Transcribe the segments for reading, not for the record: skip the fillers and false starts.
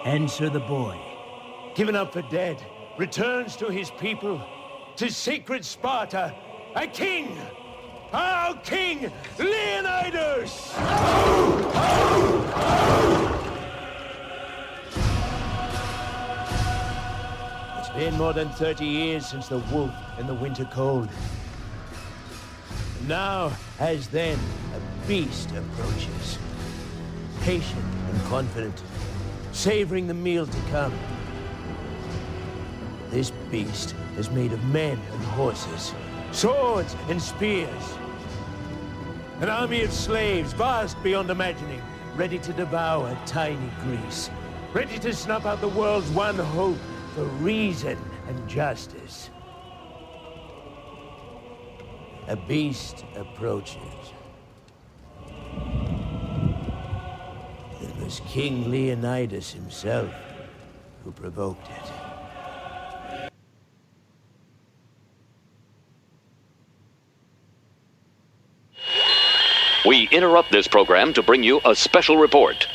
And so the boy, given up for dead, returns to his people, to sacred Sparta, a king! Our king, Leonidas! It's been more than 30 years since the wolf and the winter cold. Now, as then, a beast approaches. Patient and confident, savoring the meal to come. This beast is made of men and horses, swords and spears. An army of slaves, vast beyond imagining, ready to devour tiny Greece, ready to snuff out the world's one hope for reason and justice. A beast approaches. It was King Leonidas himself who provoked it. We interrupt this program to bring you a special report.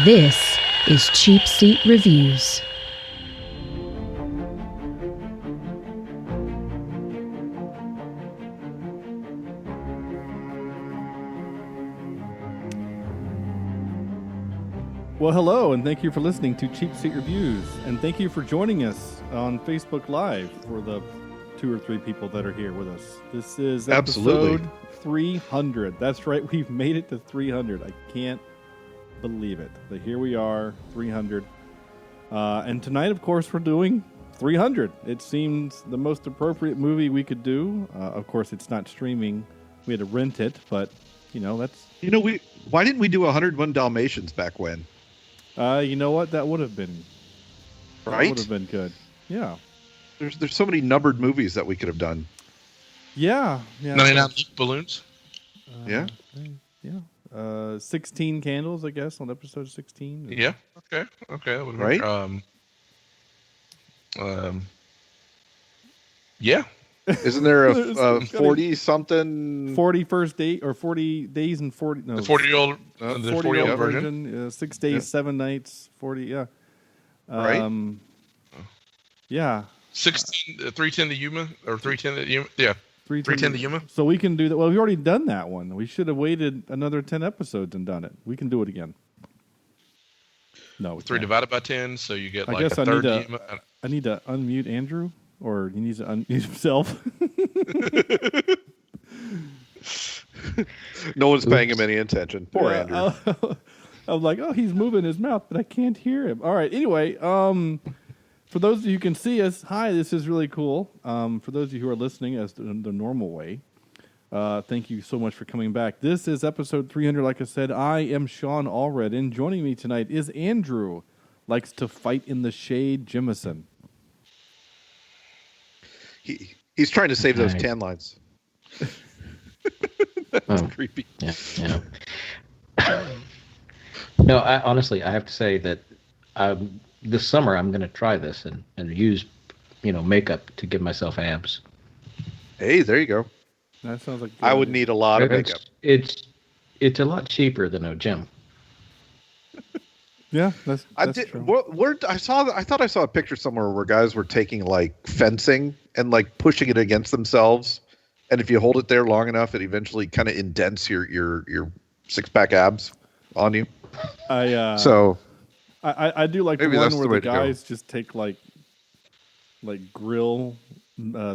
This is Cheap Seat Reviews. Well, hello, and thank you for listening to Cheap Seat Reviews, and thank you for joining us on Facebook Live for the 2 or 3 people that are here with us. This is episode 300. That's right, we've made it to 300. I can't believe it, but here we are, 300. And tonight, of course, we're doing 300. It seems the most appropriate movie we could do. Of course, it's not streaming. We had to rent it, but that's. Why didn't we do 101 Dalmatians back when? You know what? That would have been right. That would have been good. Yeah. There's so many numbered movies that we could have done. Yeah. 99 balloons. Yeah. 16 candles, I guess, on episode 16. Yeah. Okay. That would right. Yeah. Isn't there a 40 something? 40 first date or 40 days and 40? No, the 40-year-old, the 40-year-old version. 6 days, 7 nights, 40. Yeah. Right. Yeah. 310 the Yuma or 310 the Yuma. Yeah. 310 the Yuma. So we can do that. Well, we've already done that one. We should have waited another 10 episodes and done it. We can do it again. No. 3 divided by 10, so you get I like guess a third Yuma. I need to unmute Andrew, or he needs to unmute himself. No one's paying him any attention. Poor Andrew. I'm like, he's moving his mouth, but I can't hear him. All right. Anyway, for those of you who can see us, hi, this is really cool. For those of you who are listening as the normal way, thank you so much for coming back. This is episode 300, like I said. I am Sean Allred, and joining me tonight is Andrew, likes to fight in the shade, Jimison. He's trying to save those tan lines. That's creepy. Yeah. No, honestly, I have to say that this summer I'm going to try this and use, makeup to give myself abs. Hey, there you go. That sounds like I would need a lot of makeup. It's a lot cheaper than a gym. Yeah, that's true. I thought I saw a picture somewhere where guys were taking like fencing and like pushing it against themselves, and if you hold it there long enough, it eventually kind of indents your 6-pack abs on you. I do like the one where the guys just take like grill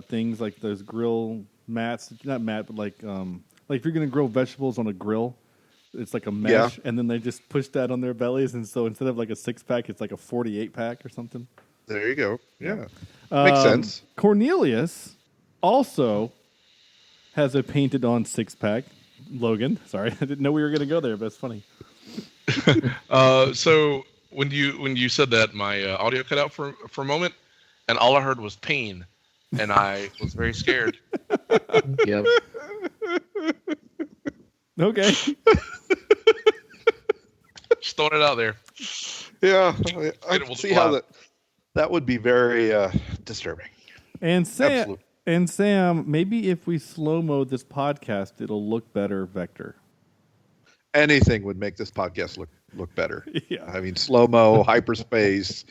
things, like those grill mats, not mat, but like if you're gonna grill vegetables on a grill, it's like a mesh, and then they just push that on their bellies, and so instead of like a 6-pack, it's like a 48-pack or something. There you go. Yeah, makes sense. Cornelius also has a painted-on 6-pack. Logan, sorry, I didn't know we were gonna go there, but it's funny. So when you said that, my audio cut out for a moment, and all I heard was pain, and I was very scared. Yep. Okay. Just throwing it out there. Yeah, I It can was see how wild. that would be very disturbing. And Absolutely. Sam, maybe if we slow-mo this podcast, it'll look better, Vector. Anything would make this podcast look better. Yeah. I mean, slow-mo, hyperspace,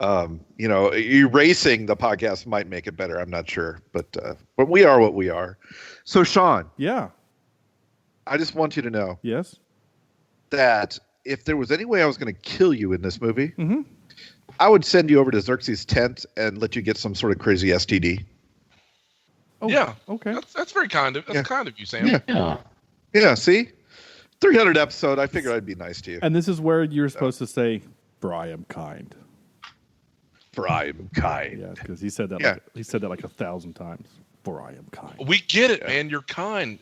erasing the podcast might make it better. I'm not sure, but we are what we are. So, Sean, Yeah. I just want you to know Yes. that if there was any way I was going to kill you in this movie, Mm-hmm. I would send you over to Xerxes' tent and let you get some sort of crazy STD. Oh, Yeah. Okay. That's very kind of. That's Yeah. kind of you, Sam. Yeah. Yeah. Yeah, see? 300 episode, I figured I'd be nice to you. And this is where you're supposed to say, "For I am kind." For I am kind. Yeah, because he said that. Yeah. He said that like 1,000 times. For I am kind. We get it, man. You're kind.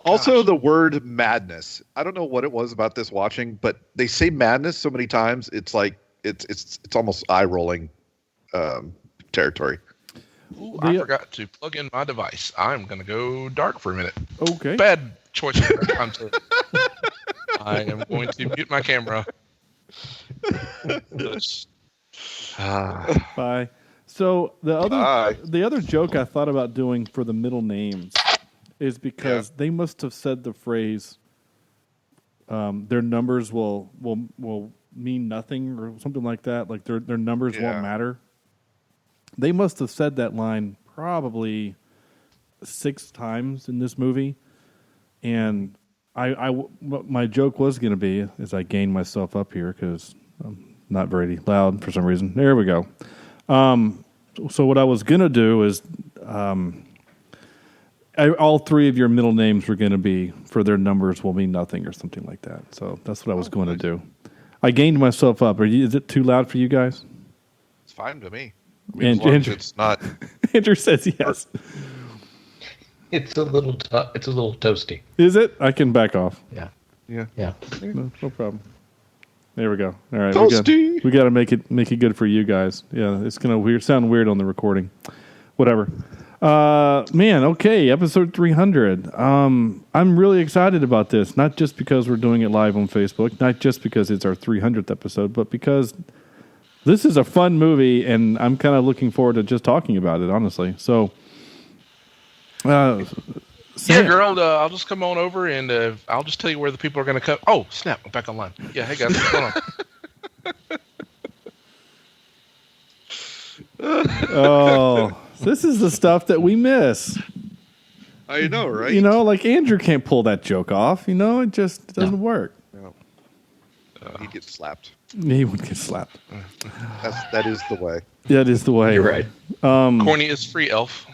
Also, the word madness. I don't know what it was about this watching, but they say madness so many times. It's like it's almost eye rolling territory. Ooh, I forgot to plug in my device. I'm gonna go dark for a minute. Okay. Bad choice. I'm sorry. I am going to mute my camera. Bye. So the Bye. other joke I thought about doing for the middle names is because they must have said the phrase, "Their numbers will mean nothing" or something like that. Like their numbers won't matter. They must have said that line probably 6 times in this movie, and what my joke was going to be is I gained myself up here because I'm not very loud for some reason. There we go. So what I was going to do is all 3 of your middle names were going to be for their numbers will mean nothing or something like that. So that's what I was going to do. I gained myself up. Is it too loud for you guys? It's fine to me. I mean, as long as it's not. Andrew says yes. It's a little toasty. Is it? I can back off. Yeah. Yeah. Yeah. No problem. There we go. All right, Toasty. we got to make it good for you guys. Yeah, it's gonna sound weird on the recording. Whatever. Man, okay, episode 300. I'm really excited about this. Not just because we're doing it live on Facebook, not just because it's our 300th episode, but because this is a fun movie, and I'm kind of looking forward to just talking about it. Honestly, so. Yeah, Sam, girl, I'll just come on over and I'll just tell you where the people are going to come. Oh, snap. I'm back online. Yeah, hey, guys. What's going on? Oh, this is the stuff that we miss. I know, right? You know, like Andrew can't pull that joke off. You know, it just doesn't work. No. He'd get slapped. He would get slapped. That is the way. That is the way. You're right. Corny is free, elf.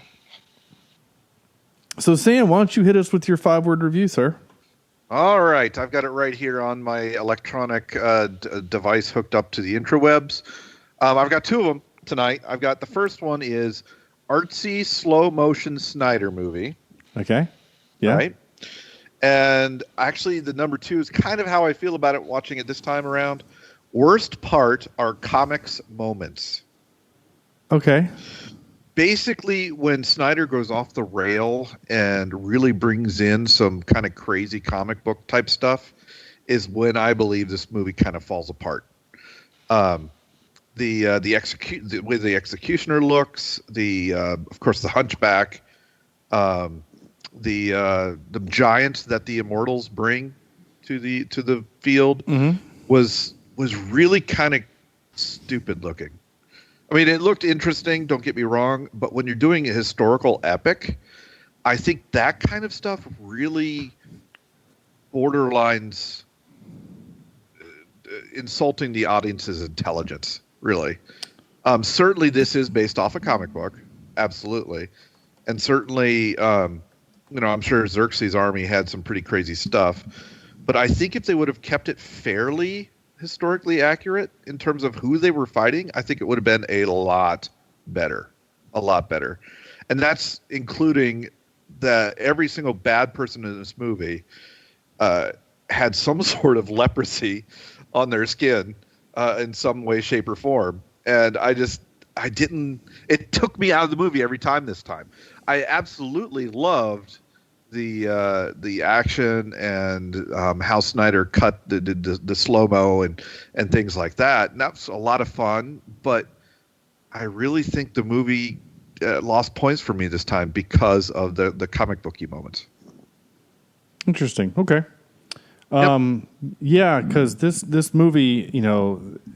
So, Sam, why don't you hit us with your 5-word review, sir? All right. I've got it right here on my electronic device hooked up to the intrawebs. I've got 2 of them tonight. I've got the first one is artsy slow motion Snyder movie. Okay. Yeah. Right. And actually, the number 2 is kind of how I feel about it watching it this time around. Worst part are comics moments. Okay. Basically, when Snyder goes off the rail and really brings in some kind of crazy comic book type stuff is when I believe this movie kind of falls apart. The way the executioner looks, of course the Hunchback, the giants that the Immortals bring to the field was really kind of stupid looking. I mean, it looked interesting, don't get me wrong, but when you're doing a historical epic, I think that kind of stuff really borderlines insulting the audience's intelligence, really. Certainly this is based off a comic book, absolutely. And certainly, I'm sure Xerxes' army had some pretty crazy stuff. But I think if they would have kept it fairly historically accurate in terms of who they were fighting, I think it would have been a lot better. And that's including that every single bad person in this movie had some sort of leprosy on their skin in some way, shape, or form. And I I didn't. It took me out of the movie every time. This time, I absolutely loved the action and how Snyder cut the slow mo and things like that. And that's a lot of fun. But I really think the movie lost points for me this time because of the comic booky moments. Interesting. Okay. Yeah, because this movie,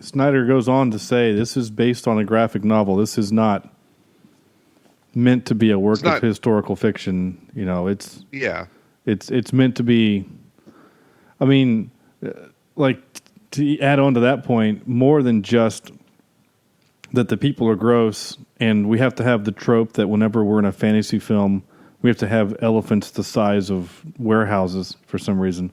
Snyder goes on to say this is based on a graphic novel. This is not meant to be a work of historical fiction. It's meant to be. I mean, like to add on to that point, more than just that the people are gross, and we have to have the trope that whenever we're in a fantasy film, we have to have elephants the size of warehouses for some reason.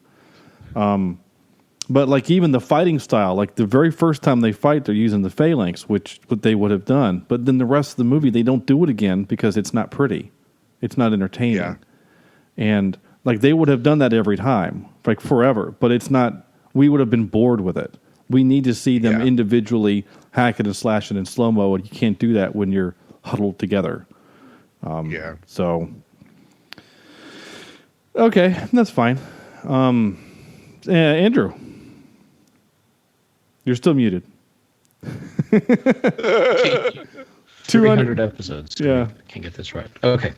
But like even the fighting style, like the very first time they fight, they're using the phalanx, which what they would have done. But then the rest of the movie, they don't do it again because it's not pretty. It's not entertaining. Yeah. And like they would have done that every time, like forever. But it's not, we would have been bored with it. We need to see them individually hack it and slash it in slow-mo, and you can't do that when you're huddled together. So, okay, that's fine. Andrew, you're still muted. 200 episodes. Yeah. Can't get this right. Okay.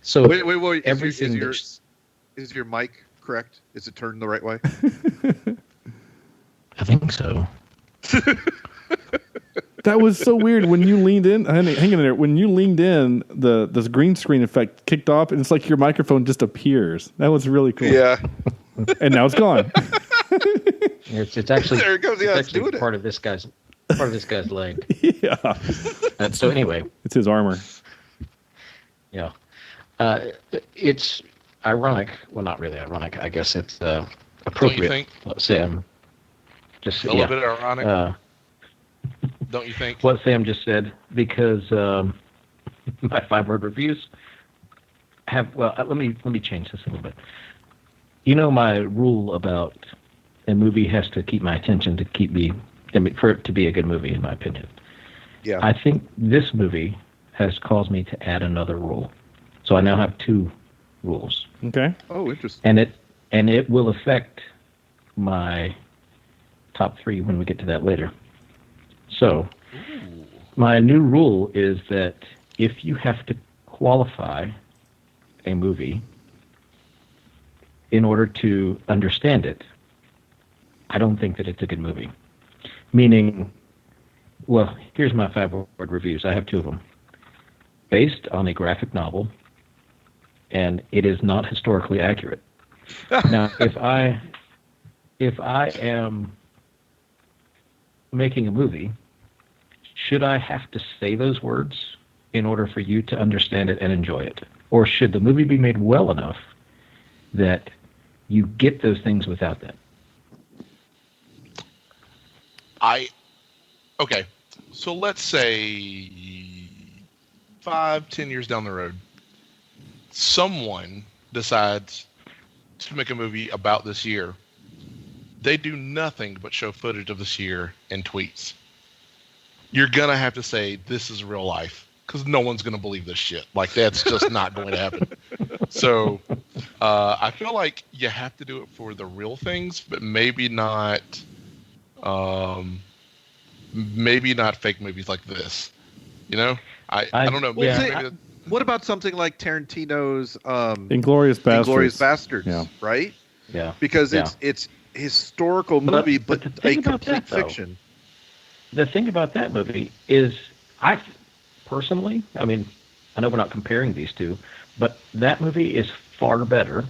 So wait. Everything is your mic correct? Is it turned the right way? I think so. That was so weird when you leaned in. Hang in there. When you leaned in, this green screen effect kicked off, and it's like your microphone just appears. That was really cool. Yeah. And now it's gone. It's actually there it goes. Yeah, it's actually part of this guy's leg. Yeah. So anyway, it's his armor. Yeah. It's ironic. Well, not really ironic. I guess it's appropriate. Don't you think? Sam just a little bit ironic. Don't you think? What Sam just said, because my 5-word reviews have. Well, let me change this a little bit. My rule about a movie has to keep my attention for it to be a good movie, in my opinion. Yeah. I think this movie has caused me to add another rule. So I now have 2 rules. Okay. Oh, interesting. And it will affect my top 3 when we get to that later. So my new rule is that if you have to qualify a movie in order to understand it, I don't think that it's a good movie. Meaning, well, here's my 5-word reviews. I have 2 of them. Based on a graphic novel, and it is not historically accurate. Now, if I am making a movie, should I have to say those words in order for you to understand it and enjoy it? Or should the movie be made well enough that you get those things without that? Okay. So let's say 5-10 years down the road, someone decides to make a movie about this year. They do nothing but show footage of this year and tweets. You're going to have to say, this is real life, because no one's going to believe this shit. Like, that's just not going to happen. So I feel like you have to do it for the real things, but maybe not fake movies like this. I don't know. What about something like Tarantino's Inglourious Basterds? Inglourious Basterds, right? Yeah. Because it's historical movie, but a complete fiction. The thing about that movie is, I personally, I mean, I know we're not comparing these two, but that movie is far better,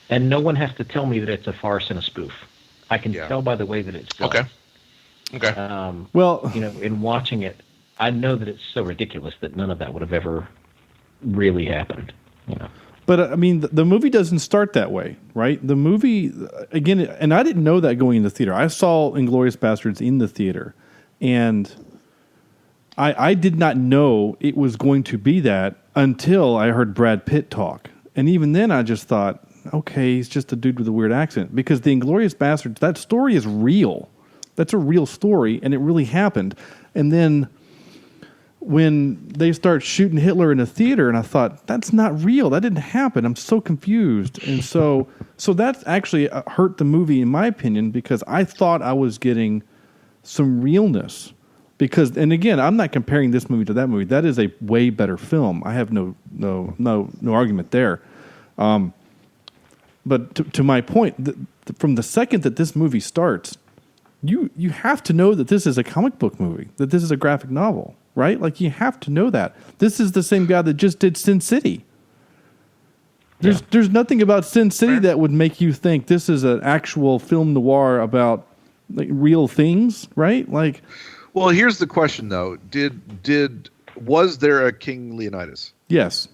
and no one has to tell me that it's a farce and a spoof. I can tell by the way that it's done. Okay. Well, in watching it, I know that it's so ridiculous that none of that would have ever really happened. But I mean, the movie doesn't start that way, right? The movie, again, and I didn't know that going into the theater. I saw Inglourious Basterds in the theater, and I did not know it was going to be that until I heard Brad Pitt talk. And even then, I just thought, okay, he's just a dude with a weird accent. Because the Inglourious Basterds, that story is real. That's a real story, and it really happened. And then when they start shooting Hitler in a theater, and I thought, that's not real. That didn't happen. I'm so confused. And so that actually hurt the movie, in my opinion, because I thought I was getting some realness. Because, and again, I'm not comparing this movie to that movie. That is a way better film. I have no argument there. But to my point, from the second that this movie starts, you have to know that this is a comic book movie, that this is a graphic novel, right? Like, you have to know that. This is the same guy that just did Sin City. There's nothing about Sin City that would make you think this is an actual film noir about like real things, right? Like, well, here's the question though: was there a King Leonidas? Yes.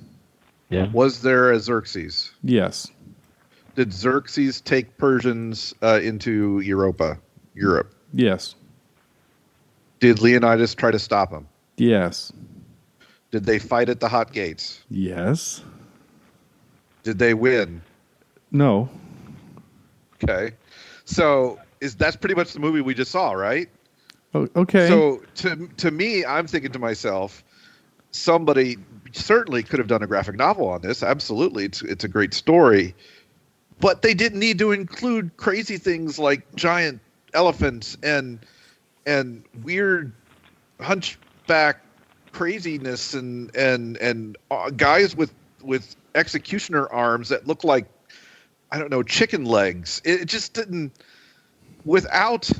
Yeah. Was there a Xerxes? Yes. Did Xerxes take Persians into Europe? Yes. Did Leonidas try to stop him? Yes. Did they fight at the Hot Gates? Yes. Did they win? No. Okay. So that's pretty much the movie we just saw, right? Oh, okay. So to me, I'm thinking to myself, somebody certainly could have done a graphic novel on this. Absolutely. It's a great story. But they didn't need to include crazy things like giant elephants and weird hunchback craziness and guys with executioner arms that look like, I don't know, chicken legs. It just didn't. Without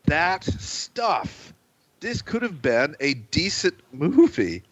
that stuff, this could have been a decent movie.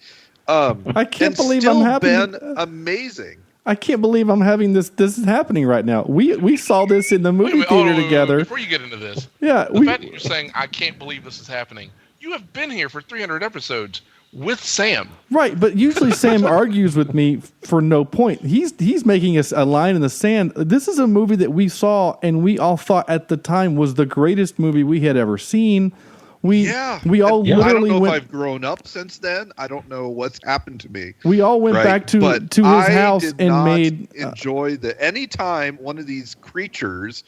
I can't believe still I'm having been amazing. I can't believe I'm having this. This is happening right now. We saw this in the movie Wait, theater wait, together. before you get into this, Yeah, the fact that you're saying I can't believe this is happening. You have been here for 300 episodes with Sam. Right, but usually Sam argues with me for no point. He's making us a line in the sand. This is a movie that we saw and we all thought at the time was the greatest movie we had ever seen. We all literally I don't know went. if I've grown up since then. I don't know what's happened to me. We all went back to his house and made enjoy any time one of these creatures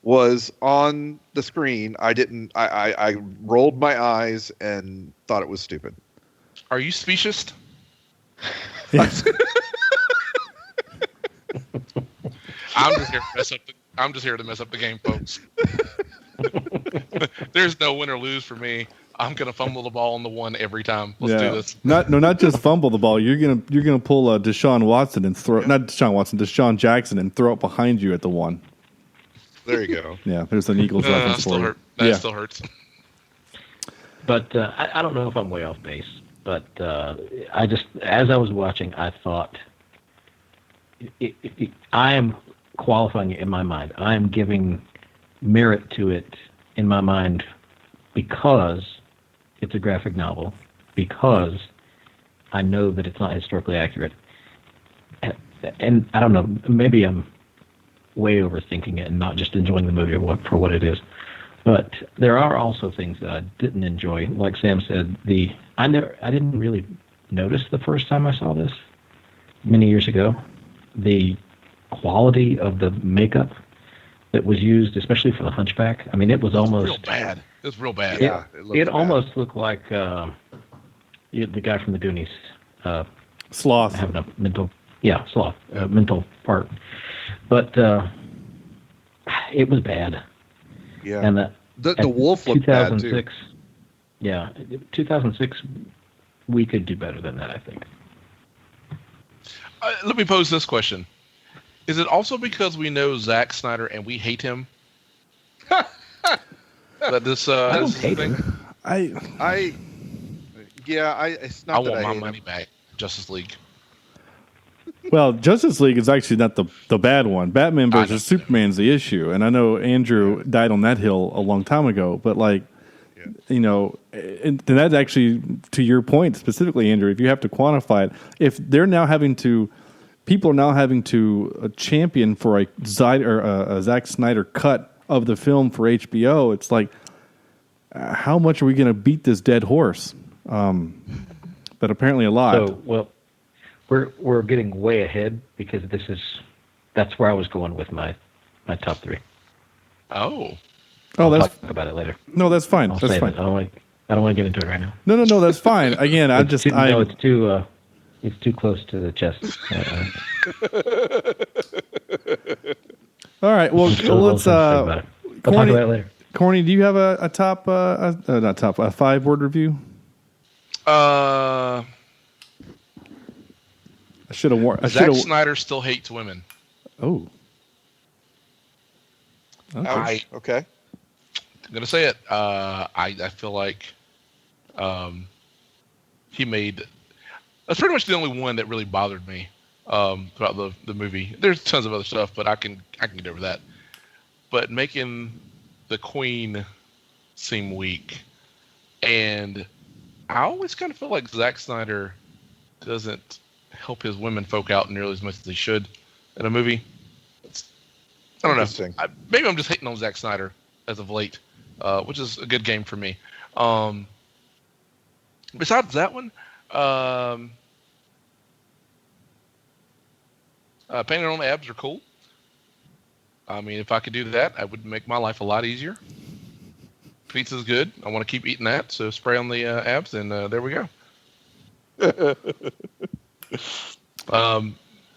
was on the screen. I rolled my eyes and thought it was stupid. Are you specious? Yeah. I'm just here to mess up the game, folks. There's no win or lose for me. I'm gonna fumble the ball on the one every time. Let's do this. Not just fumble the ball. You're gonna pull Deshaun Watson and throw Deshaun Jackson and throw it behind you at the one. There you go. Yeah, there's an Eagles reference for you. That still hurts. But I don't know if I'm way off base. But I just, as I was watching, I thought, I am qualifying it in my mind. I am giving merit to it in my mind because it's a graphic novel, because I know that it's not historically accurate. And I don't know, maybe I'm way overthinking it and not just enjoying the movie for what it is. But there are also things that I didn't enjoy. Like Sam said, I didn't really notice the first time I saw this many years ago, the quality of the makeup that was used, especially for the Hunchback. I mean, it was almost real bad. It was real bad. Yeah, it almost looked like the guy from the Goonies. Sloth. Having a mental part. But it was bad. Yeah. And the wolf looked bad too. 2006. Yeah, 2006. We could do better than that, I think. Let me pose this question: is it also because we know Zack Snyder and we hate him that this? I don't hate him. It's not. I that want my hate money him. back. Justice League. Well, Justice League is actually not the bad one. Batman versus Superman's the issue, and I know Andrew died on that hill a long time ago. But and that's actually to your point specifically, Andrew. If you have to quantify it, if they're now people are now having to champion for a Zack Snyder cut of the film for HBO, it's like, how much are we going to beat this dead horse? But apparently a lot. So, well, we're getting way ahead because that's where I was going with my top three. Oh, I'll talk about it later. No, that's fine. That's fine. I don't want to get into it right now. No, that's fine. Again, it's too close to the chest. All right, well, let's. I'll talk about it later. Corny, do you have a top, not top, a 5-word review? Zack Snyder still hates women. Oh. Okay. Okay. I'm gonna say it. I feel like he made. That's pretty much the only one that really bothered me throughout the movie. There's tons of other stuff, but I can get over that. But making the Queen seem weak, and I always kind of feel like Zack Snyder doesn't help his women folk out nearly as much as he should in a movie. I don't know. Maybe I'm just hating on Zack Snyder as of late, which is a good game for me. Besides that one, painting on the abs are cool. I mean, if I could do that, I would make my life a lot easier. Pizza's good. I want to keep eating that, so spray on the abs, and there we go.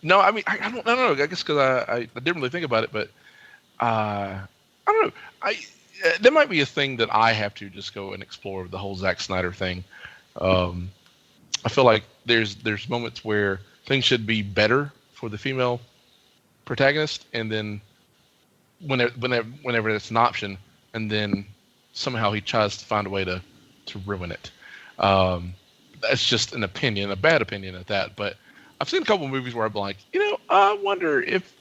No, I mean, I don't know. I guess because I didn't really think about it, but I don't know. There might be a thing that I have to just go and explore the whole Zack Snyder thing. I feel like there's moments where things should be better for the female protagonist, and then whenever it's an option, and then somehow he tries to find a way to ruin it. That's just an opinion, a bad opinion at that. But I've seen a couple of movies where I'm like, I wonder if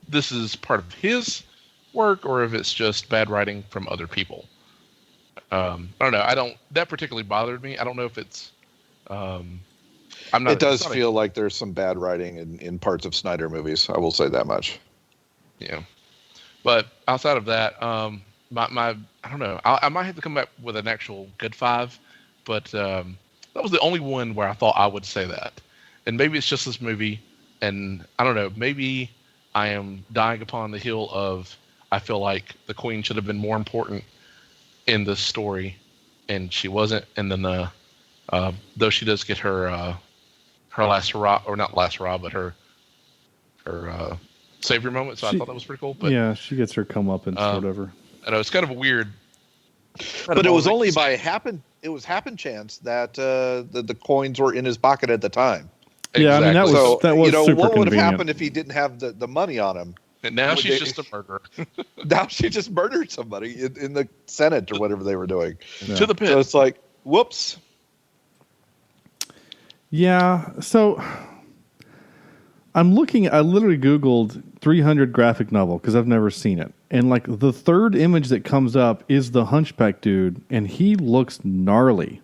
this is part of his work or if it's just bad writing from other people. I don't know. That particularly bothered me. I don't know if it's. It does feel like there's some bad writing in parts of Snyder movies. I will say that much. Yeah, but outside of that, I don't know. I might have to come back with an actual good 5, but that was the only one where I thought I would say that. And maybe it's just this movie, and I don't know. Maybe I am dying upon the hill of I feel like the Queen should have been more important in this story, and she wasn't. And then though she does get her last hurrah, or not last hurrah, but her savior moment. So I thought that was pretty cool. But yeah, she gets her comeuppance or whatever. I know it's kind of a weird. But it was only by happen chance that the coins were in his pocket at the time. Yeah, exactly. I mean that was super what would have convenient. happened if he didn't have the money on him? And now she's just a murderer. Now she just murdered somebody in the Senate or whatever they were doing. Yeah. To the pit. So it's like, whoops. Yeah, so I literally Googled 300 graphic novel because I've never seen it. And like the third image that comes up is the Hunchback dude, and he looks gnarly.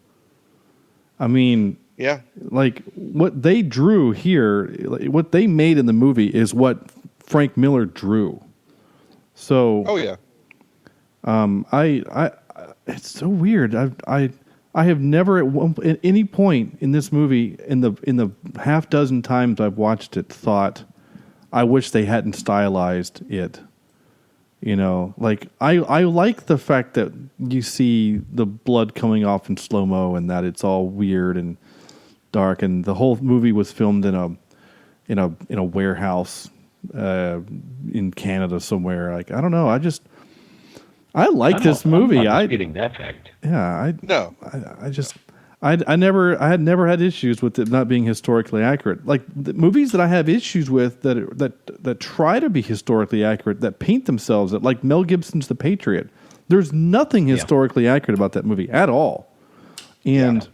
I mean, yeah, like what they drew here, what they made in the movie is what Frank Miller drew. So, oh yeah, I it's so weird. I have never at any point in this movie, in the half dozen times I've watched it, thought I wish they hadn't stylized it. Like I like the fact that you see the blood coming off in slow-mo and that it's all weird and dark, and the whole movie was filmed in a warehouse in Canada somewhere. Like I don't know, I like this movie. I'm not disputing that fact. Yeah, I had never had issues with it not being historically accurate. Like the movies that I have issues with that try to be historically accurate, that paint themselves at, like Mel Gibson's The Patriot. There's nothing historically accurate about that movie at all, and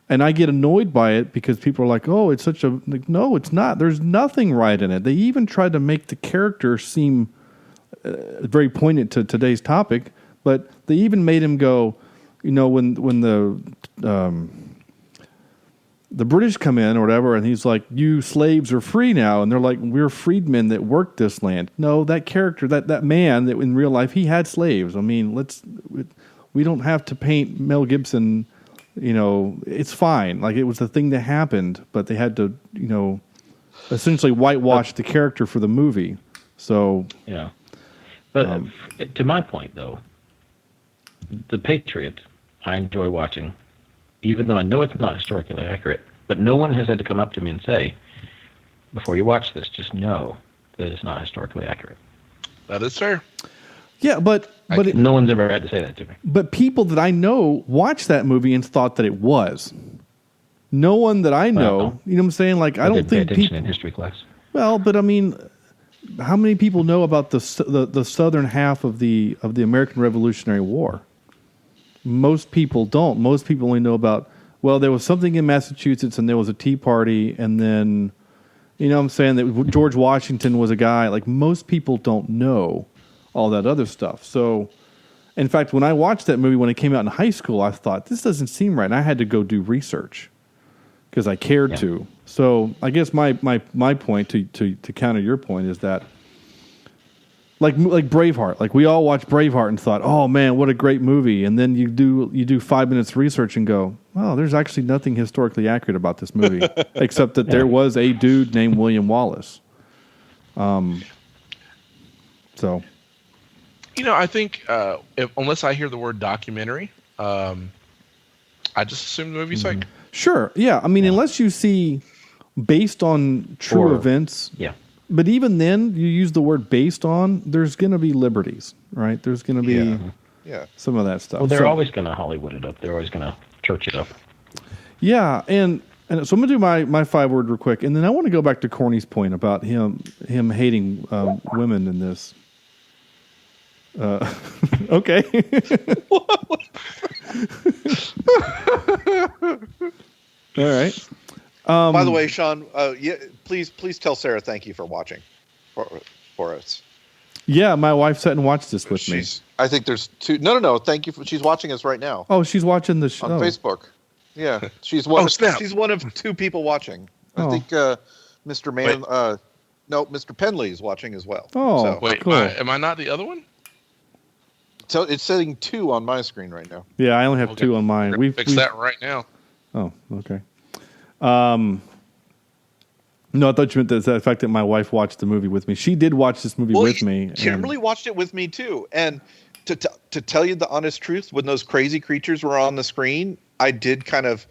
I get annoyed by it because people are like, "Oh, it's such a no, it's not. There's nothing right in it." They even tried to make the character seem very poignant to today's topic, but they even made him go. When the British come in or whatever, and he's like, "You slaves are free now," and they're like, "We're freedmen that work this land." No, that character, that man, that in real life he had slaves. I mean, we don't have to paint Mel Gibson. It's fine. Like it was the thing that happened, but they had to, essentially whitewash the character for the movie. So yeah, but to my point though. The Patriot, I enjoy watching, even though I know it's not historically accurate. But no one has had to come up to me and say, before you watch this, just know that it's not historically accurate. That is fair. Yeah, but no one's ever had to say that to me. But people that I know watched that movie and thought that it was. No one that I know, you know what I'm saying? Like, I don't think people in history class. Well, but I mean, how many people know about the southern half of the American Revolutionary War? Most people don't. Most people only know about, well, there was something in Massachusetts and there was a Tea Party, and then, you know what I'm saying, that George Washington was a guy. Like, most people don't know all that other stuff. So, in fact, when I watched that movie when it came out in high school, I thought, this doesn't seem right. And I had to go do research because I cared to. So I guess my point to counter your point is that, like Braveheart, like we all watched Braveheart and thought, oh man, what a great movie. And then you do 5 minutes research and go, oh, there's actually nothing historically accurate about this movie except that there was a dude named William Wallace. So, you know, I think unless I hear the word documentary, I just assume the movie's fake. Sure, yeah. I mean, unless you see based on true events. Yeah. But even then, you use the word based on, there's going to be liberties, right? There's going to be some of that stuff. Well, they're always going to Hollywood it up. They're always going to church it up. Yeah, and so I'm going to do my 5-word real quick, and then I want to go back to Corny's point about him hating women in this. Okay. All right. By the way, Sean, please tell Sarah thank you for watching for us. Yeah, my wife sat and watched this with me. I think there's two. No. Thank you. She's watching us right now. Oh, she's watching the show on Facebook. Yeah, she's one. She's one of 2 people watching. I think Mr. Mr. Penley is watching as well. Oh, so. Wait, cool. am I not the other one? So it's saying 2 on my screen right now. Yeah, I only have 2 on mine. We've fixed that right now. Oh, okay. No, I thought you meant the fact that my wife watched the movie with me. She did watch this movie with me. Kimberly watched it with me too. And to tell you the honest truth, when those crazy creatures were on the screen, I did kind of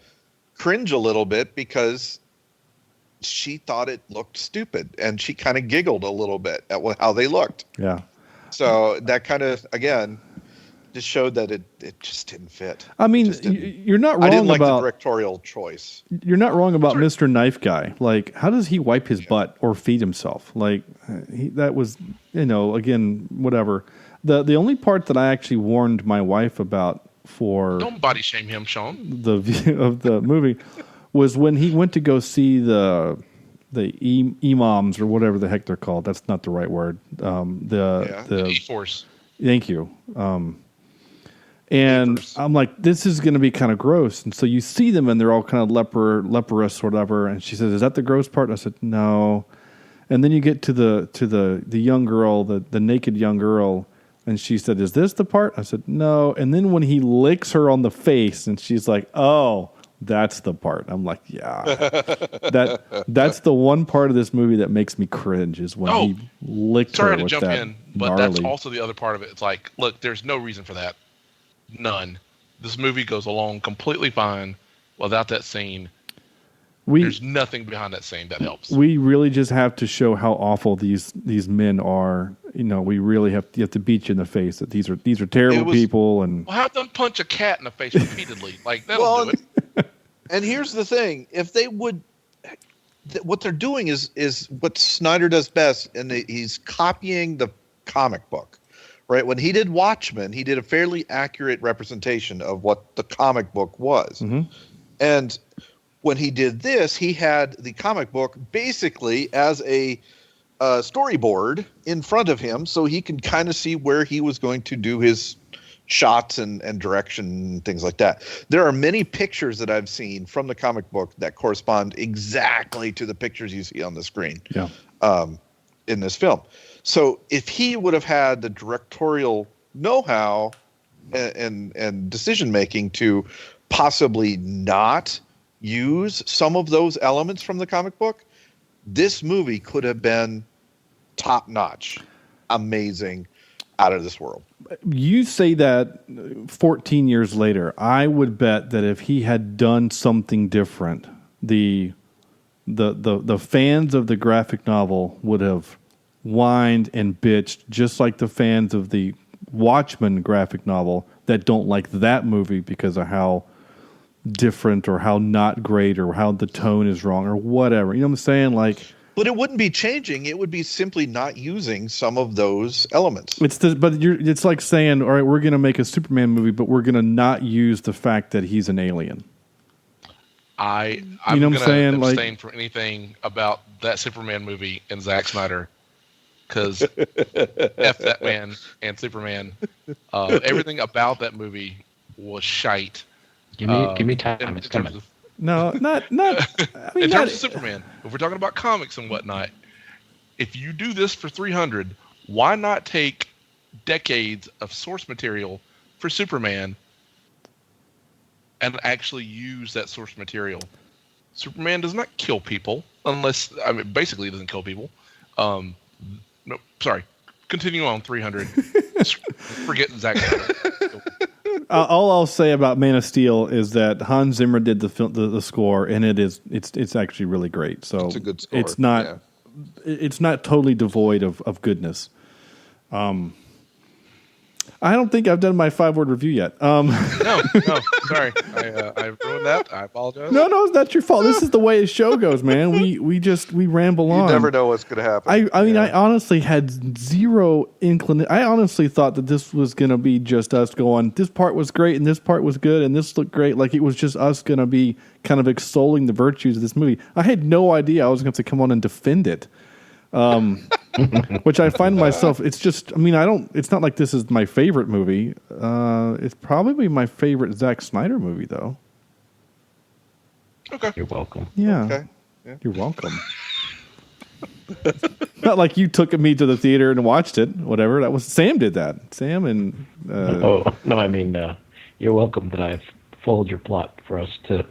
cringe a little bit because she thought it looked stupid, and she kind of giggled a little bit at how they looked. Yeah. So that kind of, again, just showed that it just didn't fit. I mean, you're not wrong about... I didn't like the directorial choice. You're not wrong about Mr. Knife Guy. Like, how does he wipe his butt or feed himself? Like, that was, again, whatever. The only part that I actually warned my wife about for... Don't body shame him, Sean. The view of the movie was when he went to go see the imams or whatever the heck they're called. That's not the right word. The E-Force. Thank you. And I'm like, this is going to be kind of gross. And so you see them and they're all kind of leprous or whatever. And she says, is that the gross part? And I said, no. And then you get to the young girl, the naked young girl. And she said, is this the part? I said, no. And then when he licks her on the face and she's like, oh, that's the part. I'm like, yeah, that's the one part of this movie that makes me cringe is when he licked her with that. Sorry to jump in, but that's also the other part of it. It's like, look, there's no reason for that. None. This movie goes along completely fine without that scene. There's nothing behind that scene that helps. We really just have to show how awful these men are. We really have to beat you in the face that these are terrible people. And have them punch a cat in the face repeatedly. Like that'll do it. And here's the thing: if they would, what they're doing is what Snyder does best, and he's copying the comic book. Right, when he did Watchmen, he did a fairly accurate representation of what the comic book was. Mm-hmm. And when he did this, he had the comic book basically as a storyboard in front of him, so he can kind of see where he was going to do his shots and direction and things like that. There are many pictures that I've seen from the comic book that correspond exactly to the pictures you see on the screen in this film. So if he would have had the directorial know-how and decision-making to possibly not use some of those elements from the comic book, this movie could have been top-notch, amazing. out of this world. You say that 14 years later. I would bet that if he had done something different, the fans of the graphic novel would have whined and bitched just like the fans of the Watchmen graphic novel that don't like that movie because of how different or how not great or how the tone is wrong or whatever. You know what I'm saying? Like, but it wouldn't be changing. It would be simply not using some of those elements. It's like saying, all right, we're going to make a Superman movie, but we're going to not use the fact that he's an alien. I'm you know what I'm saying? Abstain from anything about that Superman movie and Zack Snyder, because F that man and Superman. Everything about that movie was shite. Give me time. It's coming. No, not. I mean, in terms of Superman, if we're talking about comics and whatnot, if you do this for 300, why not take decades of source material for Superman and actually use that source material? Superman does not kill people basically he doesn't kill people. No, sorry. Continue on 300. Forget Zack Snyder. All I'll say about Man of Steel is that Hans Zimmer did the score, and it's actually really great. So it's a good score. It's not totally devoid of goodness. I don't think I've done my 5-word review yet. No, sorry, I ruined that. I apologize. No, it's not your fault. This is the way a show goes, man. We ramble on. You never know what's going to happen. I mean, I honestly had zero inclination. I honestly thought that this was going to be just us going, this part was great and this part was good and this looked great. Like it was just us going to be kind of extolling the virtues of this movie. I had no idea I was going to come on and defend it. Which I find myself, it's just, I mean, it's not like this is my favorite movie. It's probably my favorite Zack Snyder movie, though. Okay. You're welcome. Yeah. Okay. Yeah. You're welcome. Not like you took me to the theater and watched it, whatever. That was Sam did that. Sam and... no, I mean, you're welcome that I've followed your plot for us to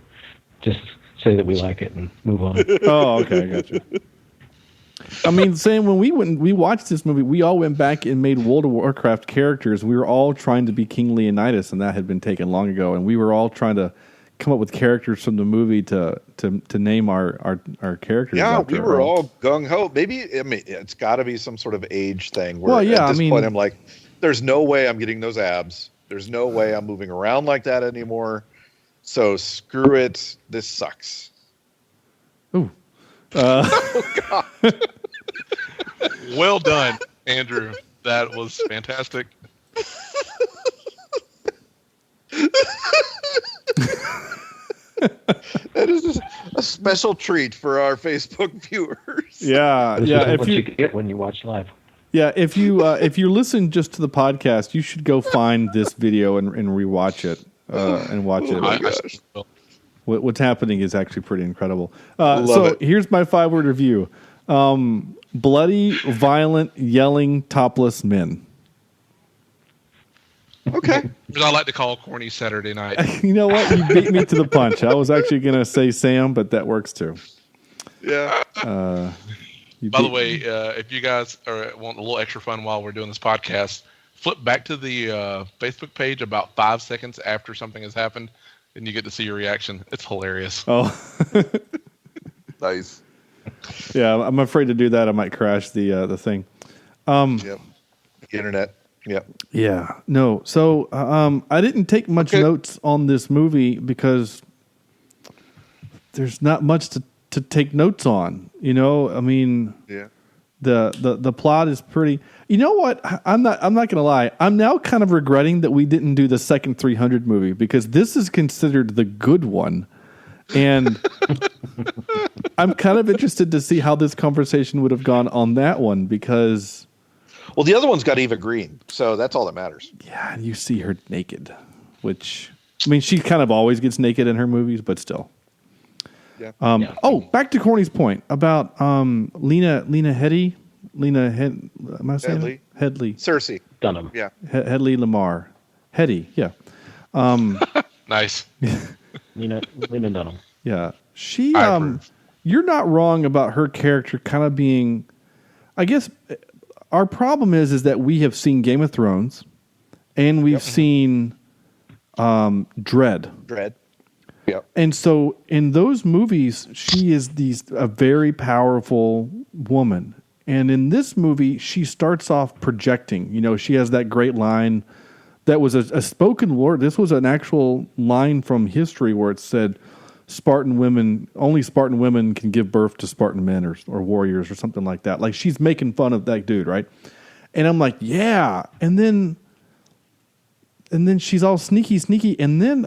just say that we like it and move on. Oh, okay, I got you. I mean, Sam, when we watched this movie, we all went back and made World of Warcraft characters. We were all trying to be King Leonidas, and that had been taken long ago. And we were all trying to come up with characters from the movie to name our characters. Yeah, we were all gung ho. Maybe, I mean, it's got to be some sort of age thing. Where at this point, I'm like, there's no way I'm getting those abs. There's no way I'm moving around like that anymore. So screw it. This sucks. Ooh. Oh God. Well done, Andrew. That was fantastic. That is just a special treat for our Facebook viewers. Yeah. This is what you get when you watch live. Yeah, if you listen just to the podcast, you should go find this video and rewatch it and watch it. Oh my gosh. What's happening is actually pretty incredible. So here's my 5-word review. Bloody, violent, yelling, topless men. Okay. What I like to call corny Saturday night. You know what? You beat me to the punch. I was actually going to say Sam, but that works too. Yeah. By the way, if you guys want a little extra fun while we're doing this podcast, flip back to the Facebook page about 5 seconds after something has happened, and you get to see your reaction. It's hilarious. Oh. Nice. Yeah, I'm afraid to do that. I might crash the thing. Yep. Internet. Yep. Yeah. No. So I didn't take much notes on this movie because there's not much to take notes on. You know, I mean, yeah. The plot is pretty. You know what? I'm not going to lie. I'm now kind of regretting that we didn't do the second 300 movie because this is considered the good one. And I'm kind of interested to see how this conversation would have gone on that one because... Well, the other one's got Eva Green, so that's all that matters. Yeah, and you see her naked, which... I mean, she kind of always gets naked in her movies, but still. Yeah. Oh, back to Corny's point about Lena Headey. Am I saying Headley. Headley. Cersei. Dunham. Yeah. Headley Lamar. Headey, yeah. Nice. Lena Dunham. Yeah. She I approve. you're not wrong about her character kind of being, I guess our problem is that we have seen Game of Thrones, and we've seen Dread. Yep. And so in those movies, she is a very powerful woman. And in this movie, she starts off projecting. You know, she has that great line that was a spoken word. This was an actual line from history where it said, only Spartan women can give birth to Spartan men or warriors or something like that. Like, she's making fun of that dude, right? And I'm like, yeah. And then she's all sneaky. And then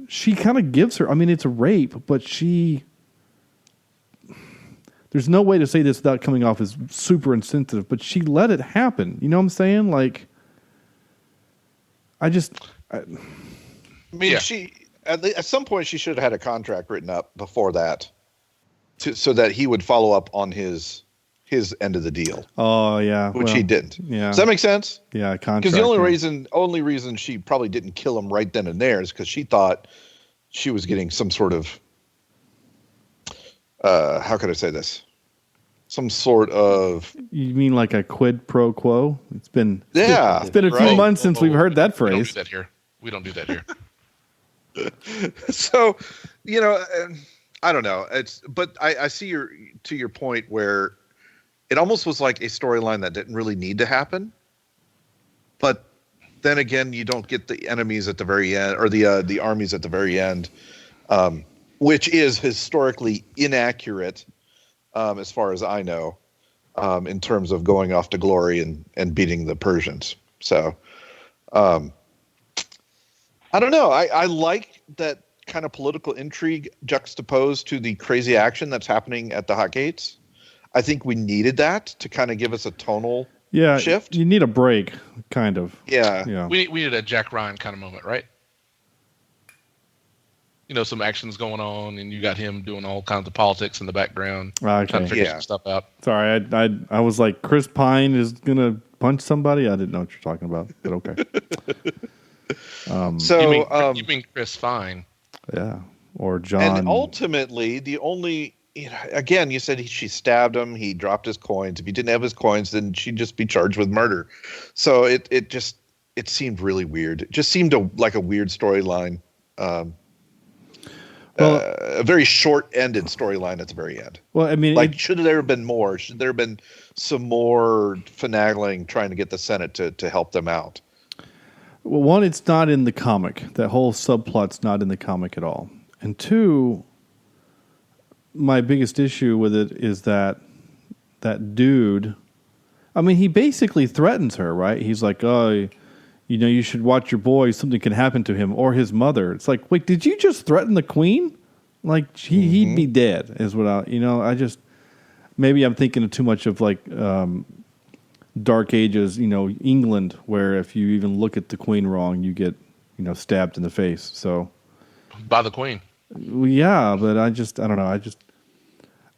she kind of gives her, it's a rape, but there's no way to say this without coming off as super insensitive, but she let it happen. You know what I'm saying? Like, she at some point she should have had a contract written up before that, so that he would follow up on his end of the deal. Oh yeah, which he didn't. Yeah, does that make sense? Yeah, contract. Because the only reason she probably didn't kill him right then and there is because she thought she was getting some sort of how could I say this? Some sort of. You mean like a quid pro quo? It's been a right. few months since we've heard that phrase. We don't do that here. So, I don't know. But I see to your point where it almost was like a storyline that didn't really need to happen. But then again, you don't get the enemies at the very end, or the armies at the very end, which is historically inaccurate, as far as I know, in terms of going off to glory and beating the Persians. So, I don't know. I like that kind of political intrigue juxtaposed to the crazy action that's happening at the Hot Gates. I think we needed that to kind of give us a tonal shift. You need a break, kind of. Yeah. We needed a Jack Ryan kind of moment, right? Some action's going on, and you got him doing all kinds of politics in the background, trying to figure some stuff out. Sorry, I was like, Chris Pine is gonna punch somebody. I didn't know what you're talking about, but okay. You mean Chris Fine? Yeah, or John. And ultimately, the only again, you said she stabbed him. He dropped his coins. If he didn't have his coins, then she'd just be charged with murder. So it seemed really weird. It just seemed like a weird storyline. A very short-ended storyline at the very end. Well, should there have been more? Should there have been some more finagling trying to get the Senate to help them out? Well, one, it's not in the comic. That whole subplot's not in the comic at all. And two, my biggest issue with it is that dude, he basically threatens her, right? He's like, oh, you should watch your boy. Something can happen to him or his mother. It's like, wait, did you just threaten the queen? Like, he'd be dead is what maybe I'm thinking of too much of like Dark Ages, England, where if you even look at the queen wrong, you get, stabbed in the face. So by the queen. Well, yeah, but I don't know.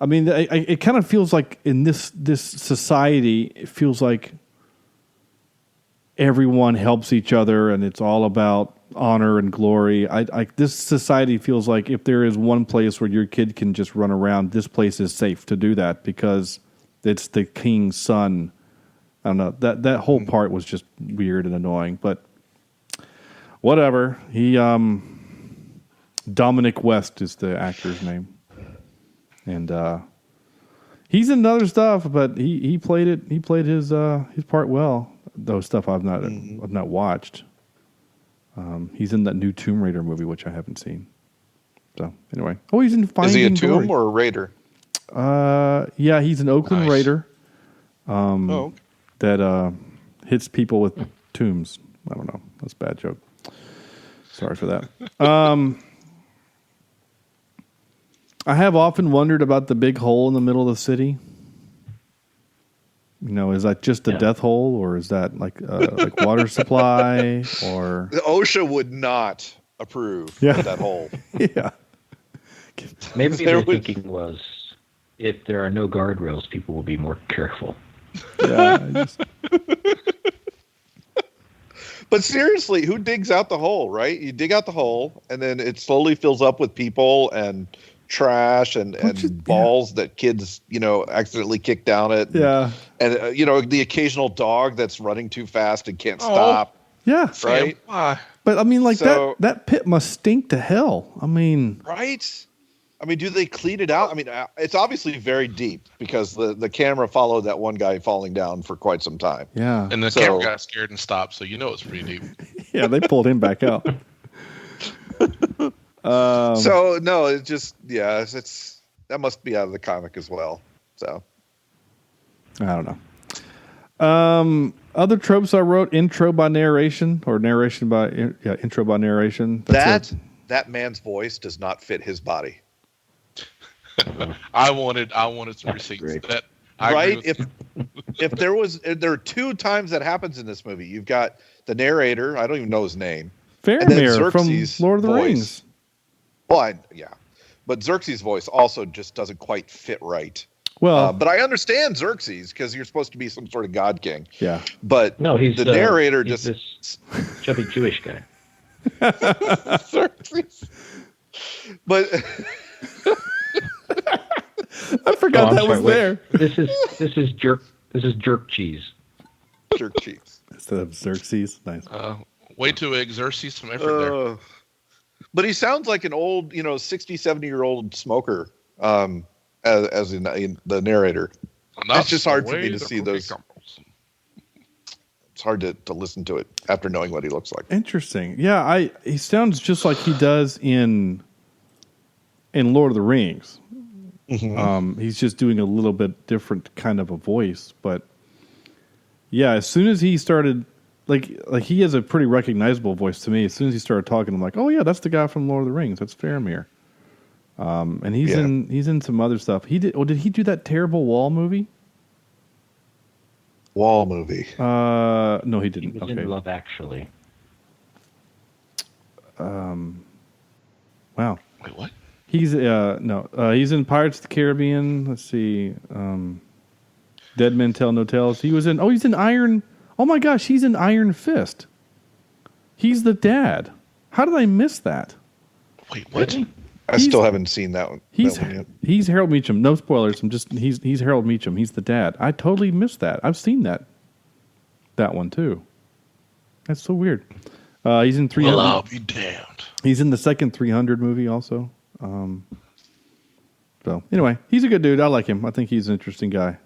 It kind of feels like in this society, it feels like everyone helps each other, and it's all about honor and glory. This society feels like if there is one place where your kid can just run around, this place is safe to do that because it's the king's son. I don't know. That whole part was just weird and annoying, but whatever. He Dominic West is the actor's name, and he's in other stuff, but he played it. He played his part well. Those stuff I've not watched. He's in that new Tomb Raider movie, which I haven't seen. So anyway, he's in Finding Is he a tomb Dory. or a raider? Yeah, he's an Oakland Raider. That hits people with tombs. I don't know. That's a bad joke. Sorry for that. I have often wondered about the big hole in the middle of the city. Is that just a death hole, or is that like water supply, or the OSHA would not approve of that hole. Yeah. Maybe their thinking was, if there are no guardrails, people will be more careful. Yeah. But seriously, who digs out the hole, right? You dig out the hole, and then it slowly fills up with people, and trash and balls that kids, accidentally kick down it. Yeah. And, the occasional dog that's running too fast and can't stop. Yeah. Right? Why? But I mean, like that pit must stink to hell. I mean, right? I mean, do they clean it out? I mean, it's obviously very deep because the camera followed that one guy falling down for quite some time. Yeah. And the camera got scared and stopped, so it's pretty deep. Yeah, they pulled him back out. So no, it's just it's that must be out of the comic as well. So I don't know. Other tropes I wrote: intro by narration or narration by intro by narration. That man's voice does not fit his body. I wanted some receipts. That right? If there are two times that happens in this movie. You've got the narrator. I don't even know his name. Faramir from Lord of the Rings. Well, but Xerxes' voice also just doesn't quite fit right. Well, but I understand Xerxes because you're supposed to be some sort of god king. Yeah. But no, he's the narrator he's just this chubby Jewish guy. Xerxes. But I forgot that was there. This is jerk cheese. Jerk cheese instead of Xerxes. Nice. Way to exercise some effort there. But he sounds like an old, 60, 70-year-old smoker, as in the narrator. It's just hard for me to see those. It's hard to listen to it after knowing what he looks like. Interesting. Yeah, he sounds just like he does in Lord of the Rings. Mm-hmm. He's just doing a little bit different kind of a voice, but yeah, as soon as he started, like he has a pretty recognizable voice to me. As soon as he started talking, I'm like, oh yeah, that's the guy from Lord of the Rings. That's Faramir. And he's in some other stuff. Did he do that terrible Wall movie? Wall movie? No, he didn't. He was in Love Actually. Wow. Wait, what? He's he's in Pirates of the Caribbean. Let's see. Dead Men Tell No Tales. He's in Iron. Oh my gosh, he's in Iron Fist. He's the dad. How did I miss that? Wait, what? I still haven't seen that one. He's Harold Meachum. No spoilers. He's Harold Meachum. He's the dad. I totally missed that. I've seen that one too. That's so weird. He's in 300. Well, I'll be damned. He's in the second 300 movie also. So anyway, he's a good dude. I like him. I think he's an interesting guy.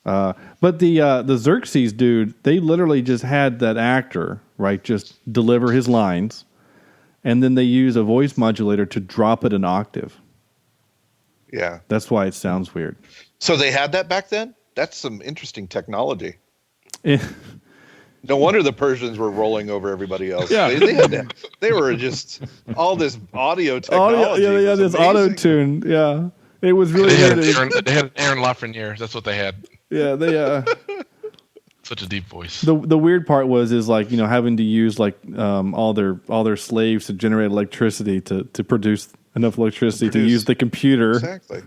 But the Xerxes dude, they literally just had that actor, right, just deliver his lines, and then they use a voice modulator to drop it an octave. Yeah. That's why it sounds weird. So they had that back then? That's some interesting technology. No wonder the Persians were rolling over everybody else. Yeah. They were just all this audio technology. They had this auto tune. Yeah. It was really weird. They had Aaron Lafreniere. That's what they had. Yeah, they such a deep voice. The weird part was having to use all their slaves to generate electricity to produce enough electricity to use the computer. Exactly.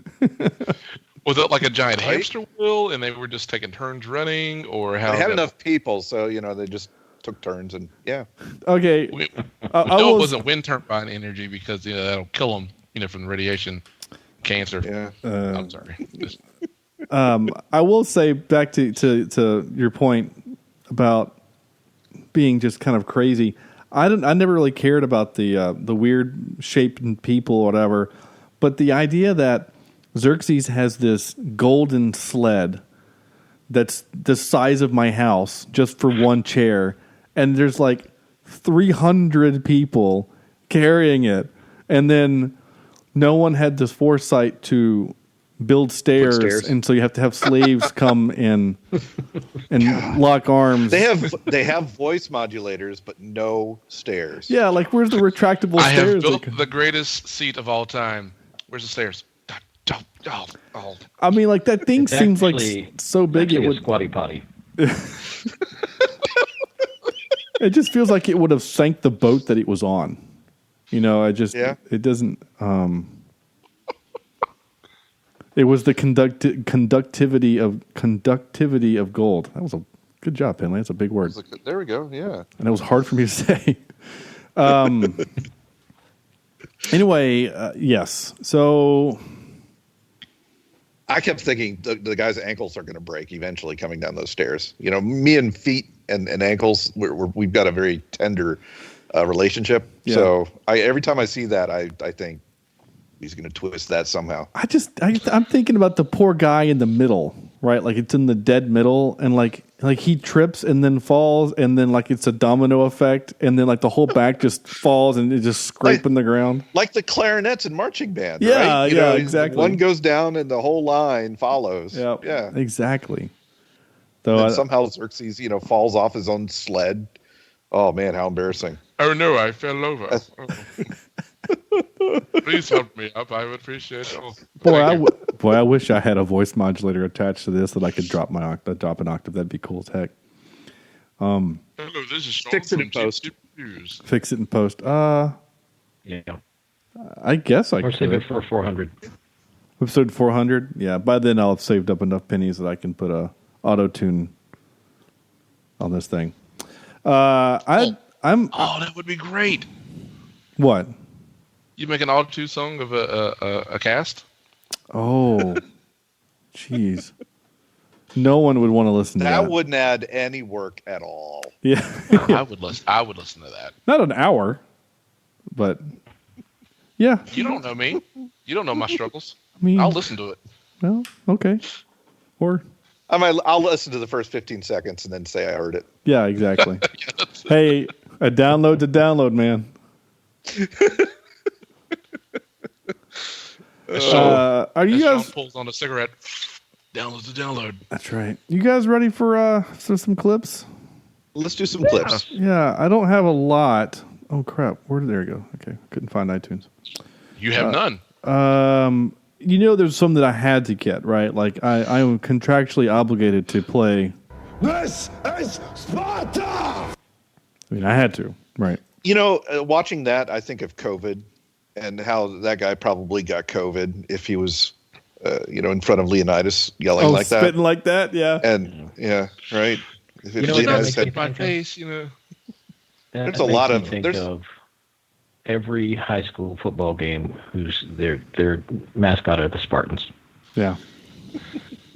Was it like a giant hamster wheel, and they were just taking turns running, or how? They had enough people, so they just took turns, and yeah. Okay. We know it wasn't wind turbine energy because that'll kill them, from the radiation, cancer. Yeah. I'm sorry. I will say back to your point about being just kind of crazy. I never really cared about the weird shaped people or whatever, but the idea that Xerxes has this golden sled that's the size of my house just for one chair, and there's 300 people carrying it, and then no one had the foresight to build stairs, and so you have to have slaves come in and lock arms. They have voice modulators, but no stairs. Yeah, where's the retractable stairs? I have built the greatest seat of all time. Where's the stairs? Oh. I mean, that thing seems so big it would squatty potty. It just feels like it would have sank the boat that it was on. It doesn't. It was the conductivity of gold. That was a good job, Penley. That's a big word. There we go. Yeah, and it was hard for me to say. Anyway, yes. So I kept thinking the guy's ankles are going to break eventually coming down those stairs. You know, me and feet and ankles, we've got a very tender relationship. Yeah. So every time I see that, I think he's going to twist that somehow. I'm thinking about the poor guy in the middle, right? Like it's in the dead middle, and like he trips and then falls, and then like it's a domino effect, and then like the whole back just falls and it just scraping the ground. Like the clarinets and marching band, Yeah, right? yeah, exactly. One goes down and the whole line follows. Yep. Yeah, exactly. And somehow Xerxes, falls off his own sled. Oh man, how embarrassing! Oh no, I fell over. Please help me up. I would appreciate it. Boy, I wish I had a voice modulator attached to this that I could drop an octave. That'd be cool as heck. Hello, this is Sean Fix it in from post. Cheap Reviews. Fix it in post. Yeah. I guess I Or could. save it for 400. Episode 400. Yeah, by then I'll have saved up enough pennies that I can put a auto tune on this thing. I'm. Oh, that would be great. What? You make an auto song of a cast? Oh, jeez. No one would want to listen to that. That wouldn't add any work at all. Yeah. I would listen to that. Not an hour, but yeah. You don't know me. You don't know my struggles. I mean, I'll listen to it. Well, okay. Or I'll listen to the first 15 seconds and then say I heard it. yeah, exactly. Hey, a download to download, man. Are you guys? Sean pulls on a cigarette. Download to download. That's right. You guys ready for some clips? Let's do some clips. Yeah, I don't have a lot. Oh crap! There you go. Okay, couldn't find iTunes. You have none. There's some that I had to get right. Like I am contractually obligated to play. This is Sparta! I mean, I had to. Right. Watching that, I think of COVID and how that guy probably got COVID if he was, in front of Leonidas yelling like that. Spitting like that, yeah. And, yeah, right. If Leonidas had my face, There's a lot of... Think of every high school football game whose their mascot are the Spartans. Yeah.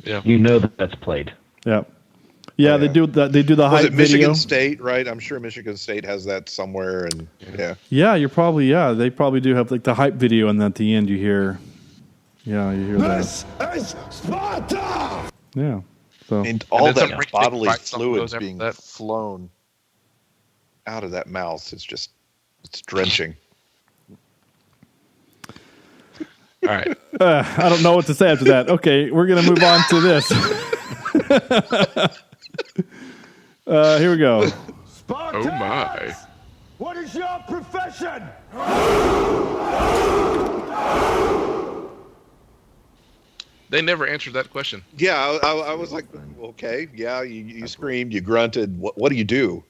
Yeah. You know that's played. Yeah. Yeah, Oh, they do the Was hype it Michigan video. State, right? I'm sure Michigan State has that somewhere, and yeah. Yeah, they probably do have like the hype video, and at the end you hear, you hear This is Sparta! Yeah. So And all then some that rich bodily big fight song fluids goes after being that. flown out of that mouth, it's drenching. All right. I don't know what to say after that. Okay, we're gonna move on to this. Here we go. Spartans! Oh my. What is your profession? They never answered that question. Yeah, I was like, okay, yeah, you screamed, you grunted. What do you do?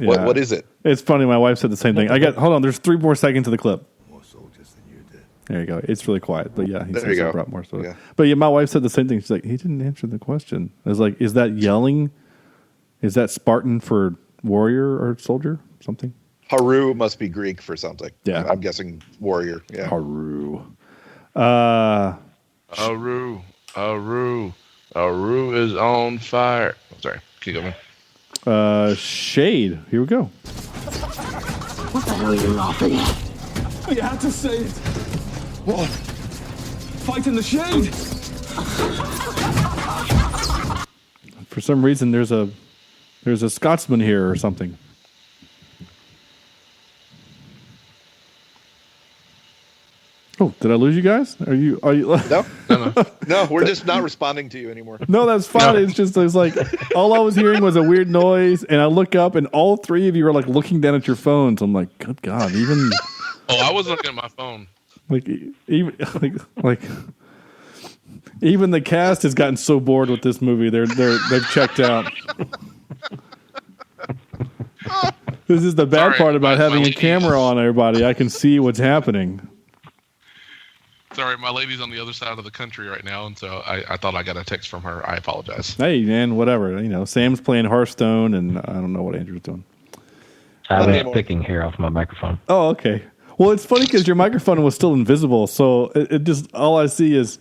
Yeah. What is it? It's funny. My wife said the same thing. Hold on. There's 3 more seconds of the clip. More soldiers than you did. There you go. It's really quiet, but yeah, he There says you go. I brought more. So, Yeah. But yeah, my wife said the same thing. She's like, he didn't answer the question. I was like, is that yelling? Is that Spartan for warrior or soldier? Something. Haru must be Greek for something. Yeah. I'm guessing warrior. Yeah. Haru. Aru is on fire. Oh, sorry. Keep going. Shade. Here we go. What the hell are you laughing at? You had to say it. What? Fight in the shade? For some reason, there's a Scotsman here or something. Oh, did I lose you guys? Are you? No, we're just not responding to you anymore. No, that's fine. It's like all I was hearing was a weird noise, and I look up, and all 3 of you are like looking down at your phones. I'm like, good God, even Oh, I was looking at my phone. even the cast has gotten so bored with this movie. They've checked out. This is the bad Sorry, part about my having a ladies. camera on everybody. I can see what's happening. Sorry, my lady's on the other side of the country right now, and so I thought I got a text from her. I apologize. Hey, man, whatever. Sam's playing Hearthstone, and I don't know what Andrew's doing. I was picking hair off my microphone. Oh, okay. Well, it's funny because your microphone was still invisible, so it just all I see is.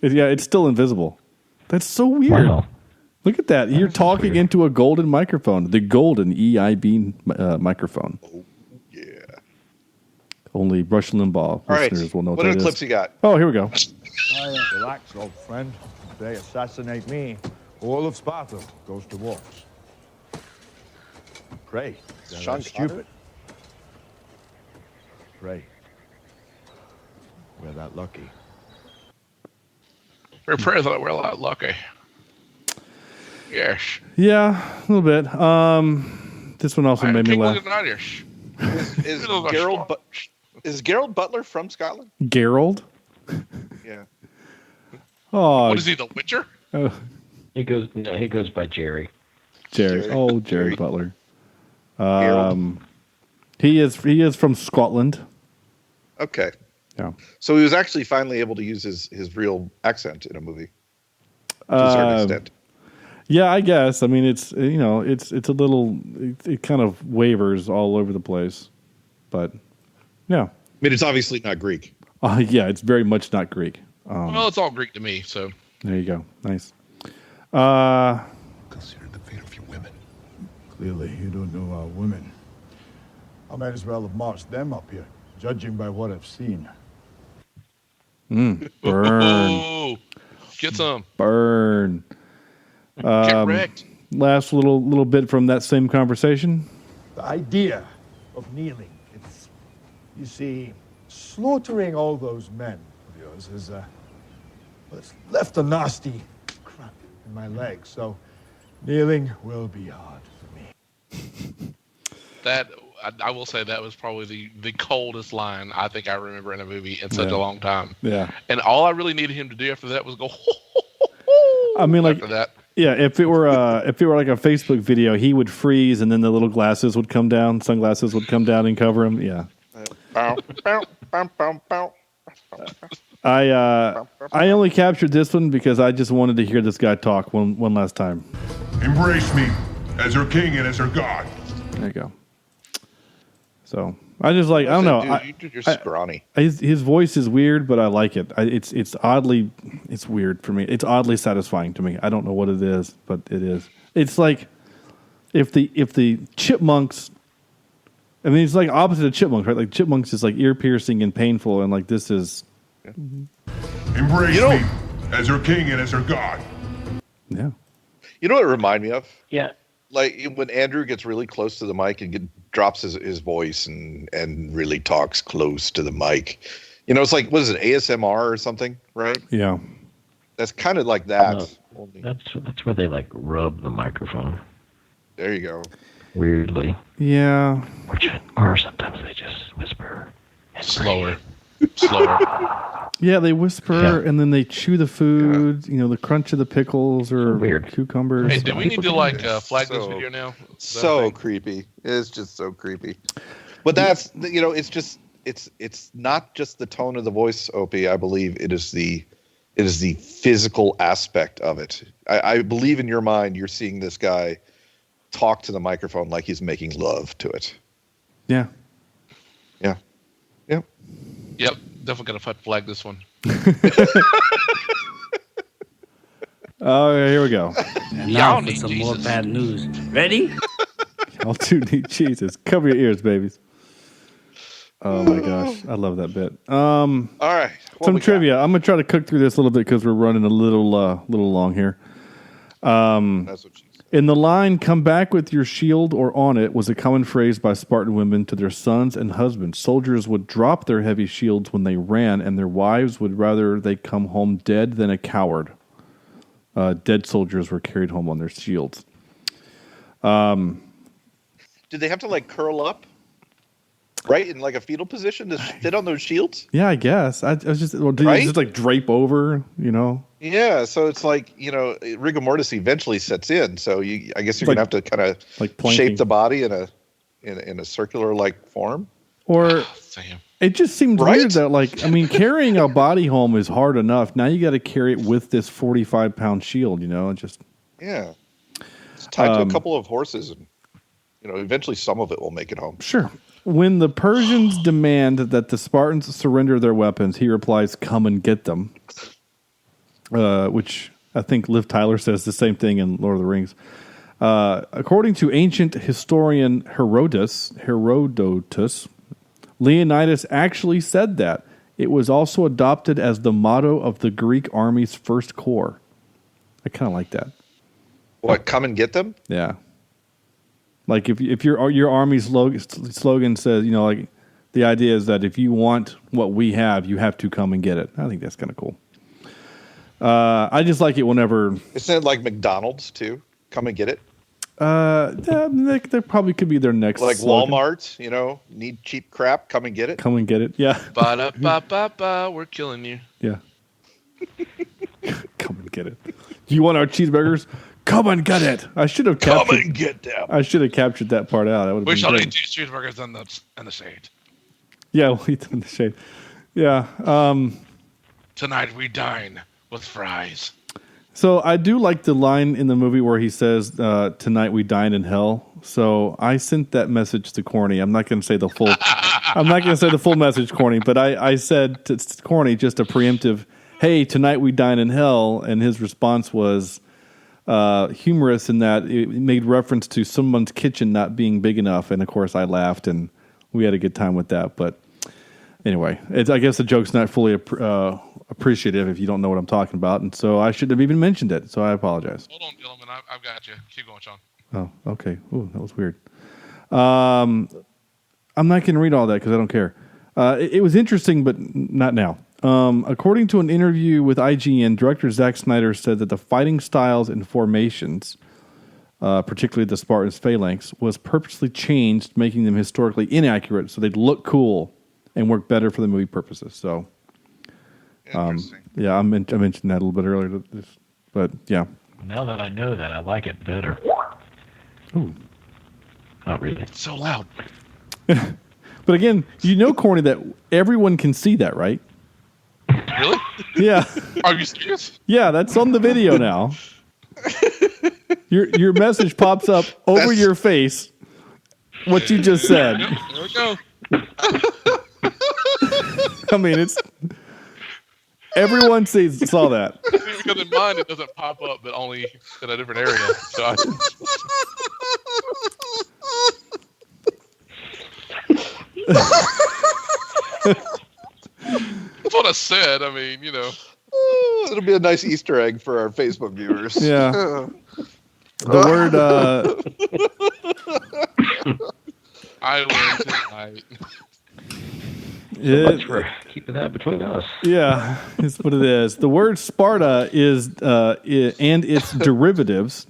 It's still invisible. That's so weird. Wow. Look at that. You're talking into a golden microphone, the golden EIB microphone. Oh, yeah. Only Rush Limbaugh All right. listeners will know What that are the is. clips you got? Oh, here we go. Relax, old friend. If they assassinate me, all of Sparta goes to walls. Pray. They're Sean not stupid. Connery? Pray. We're that lucky. We're praying that we're a lot lucky. Yes. Yeah, a little bit. This one also made me laugh. Is Gerald Butler from Scotland? Gerald? Yeah. Oh, What is he, the Witcher? He goes by Jerry. Jerry. Jerry. Oh, Jerry Butler. He is from Scotland. Okay. Yeah. So he was actually finally able to use his real accent in a movie to a certain extent. Yeah, I guess. I mean, it's a little. It kind of wavers all over the place, but yeah. I mean, it's obviously not Greek. Yeah, it's very much not Greek. Well, it's all Greek to me, so. There you go. Nice. Consider the fate of your women. Clearly, you don't know our women. I might as well have marched them up here, judging by what I've seen. Burn. Oh, get some. Burn. Get wrecked. Last little bit from that same conversation. The idea of kneeling, you see, slaughtering all those men of yours is, it's left a nasty cramp in my legs, so kneeling will be hard for me. That, I will say that was probably the coldest line I think I remember in a movie in such a long time. Yeah. And all I really needed him to do after that was go, I mean, like, after that. yeah, if it were like a Facebook video, he would freeze and then the little glasses would come down, sunglasses would come down and cover him. Yeah. I only captured this one because I just wanted to hear this guy talk one last time. Embrace me as her king and as her god. There you go. So I just like, I don't know. Dude, you're scrawny. His voice is weird, but I like it. It's oddly, it's weird for me. It's oddly satisfying to me. I don't know what it is, but it is. It's like if the chipmunks. I mean, it's like opposite of chipmunks, right? Like chipmunks is like ear piercing and painful, and like this is. Embrace me as her king and as her god. Yeah. You know what it reminded me of? Yeah. Like when Andrew gets really close to the mic and drops his voice and really talks close to the mic. You know, it's like, what is it, ASMR or something, right? Yeah. That's kind of like that. That's where they like rub the microphone. There you go. Weirdly. Yeah. Or sometimes they just whisper. And Slower. Yeah, they whisper and then they chew the food. You know, the crunch of the pickles or weird cucumbers. Hey, do we need to flag this video now? So creepy. It's just so creepy. But that's, you know, it's not just the tone of the voice, Opie. I believe it is the physical aspect of it. I believe in your mind you're seeing this guy talk to the microphone like he's making love to it. Yeah. Yeah. Yeah. Yep. Definitely gonna flag this one. Oh, yeah, here we go. And now for some more bad news. Ready? Y'all do need Jesus. Cover your ears, babies. Oh my gosh, I love that bit. All right. Some trivia. I'm gonna try to cook through this a little bit because we're running a little long here. That's what she said. In the line, "Come back with your shield or on it," was a common phrase by Spartan women to their sons and husbands. Soldiers would drop their heavy shields when they ran, and their wives would rather they come home dead than a coward. Dead soldiers were carried home on their shields. Did they have to like curl up, right, in like a fetal position to sit on those shields? Yeah, I guess. I was just, did you just like drape over? You know? Yeah. So it's like, you know, rigor mortis eventually sets in. So I guess you're like, gonna have to kind of like shape the body in a circular like form. Or it just seemed weird that, like, I mean, carrying a body home is hard enough. Now you got to carry it with this 45-pound shield. You know, just it's tied to a couple of horses. eventually some of it will make it home. Sure. When the Persians demand that the Spartans surrender their weapons, he replies, "Come and get them," which I think Liv Tyler says the same thing in Lord of the Rings. According to ancient historian Herodotus, Leonidas actually said that. It was also adopted as the motto of the Greek army's first corps. I kind of like that. What, come and get them? Yeah. Like if your army's slogan says, like the idea is that if you want what we have, you have to come and get it. I think that's kind of cool. I just like it whenever... Isn't it like McDonald's, too? Come and get it? That probably could be their next like slogan. Walmart, need cheap crap, come and get it. Come and get it, yeah. Ba-da-ba-ba-ba, we're killing you. Yeah. Come and get it. You want our cheeseburgers? Come and get it. I should have captured. Come and get them. I should have captured that part out. That would have we been shall great. eat these cheeseburgers in the shade. Yeah, we'll eat them in the shade. Yeah. Tonight we dine with fries. So I do like the line in the movie where he says, "Tonight we dine in hell." So I sent that message to Corny. I'm not going to say the full. I'm not going to say the full message, Corny. But I said to Corny just a preemptive, "Hey, tonight we dine in hell," and his response was humorous in that it made reference to someone's kitchen not being big enough, and of course I laughed and we had a good time with that. But anyway, I guess the joke's not fully appreciative if you don't know what I'm talking about, and so I shouldn't have even mentioned it, so I apologize. Hold on, gentlemen, I've got you. Keep going, Sean. Oh, okay. Ooh, that was weird. I'm not going to read all that because I don't care. It was interesting, but not now. According to an interview with IGN, director Zack Snyder said that the fighting styles and formations, particularly the Spartans' phalanx, was purposely changed, making them historically inaccurate so they'd look cool and work better for the movie purposes. So, yeah, I mentioned that a little bit earlier, but yeah. Now that I know that, I like it better. Ooh. Not really. It's so loud. But again, Corny, that everyone can see that, right? Really? Yeah. Are you serious? Yeah, that's on the video now. Your message pops up over your face. What you just said. Yep, there we go. I mean, it's everyone saw that. Because in mine it doesn't pop up, but only in a different area. So that's what I said. I mean, it'll be a nice Easter egg for our Facebook viewers. Yeah. The word. I learned tonight. So much for keeping that between us. Yeah, it's what it is. The word Sparta is and its derivatives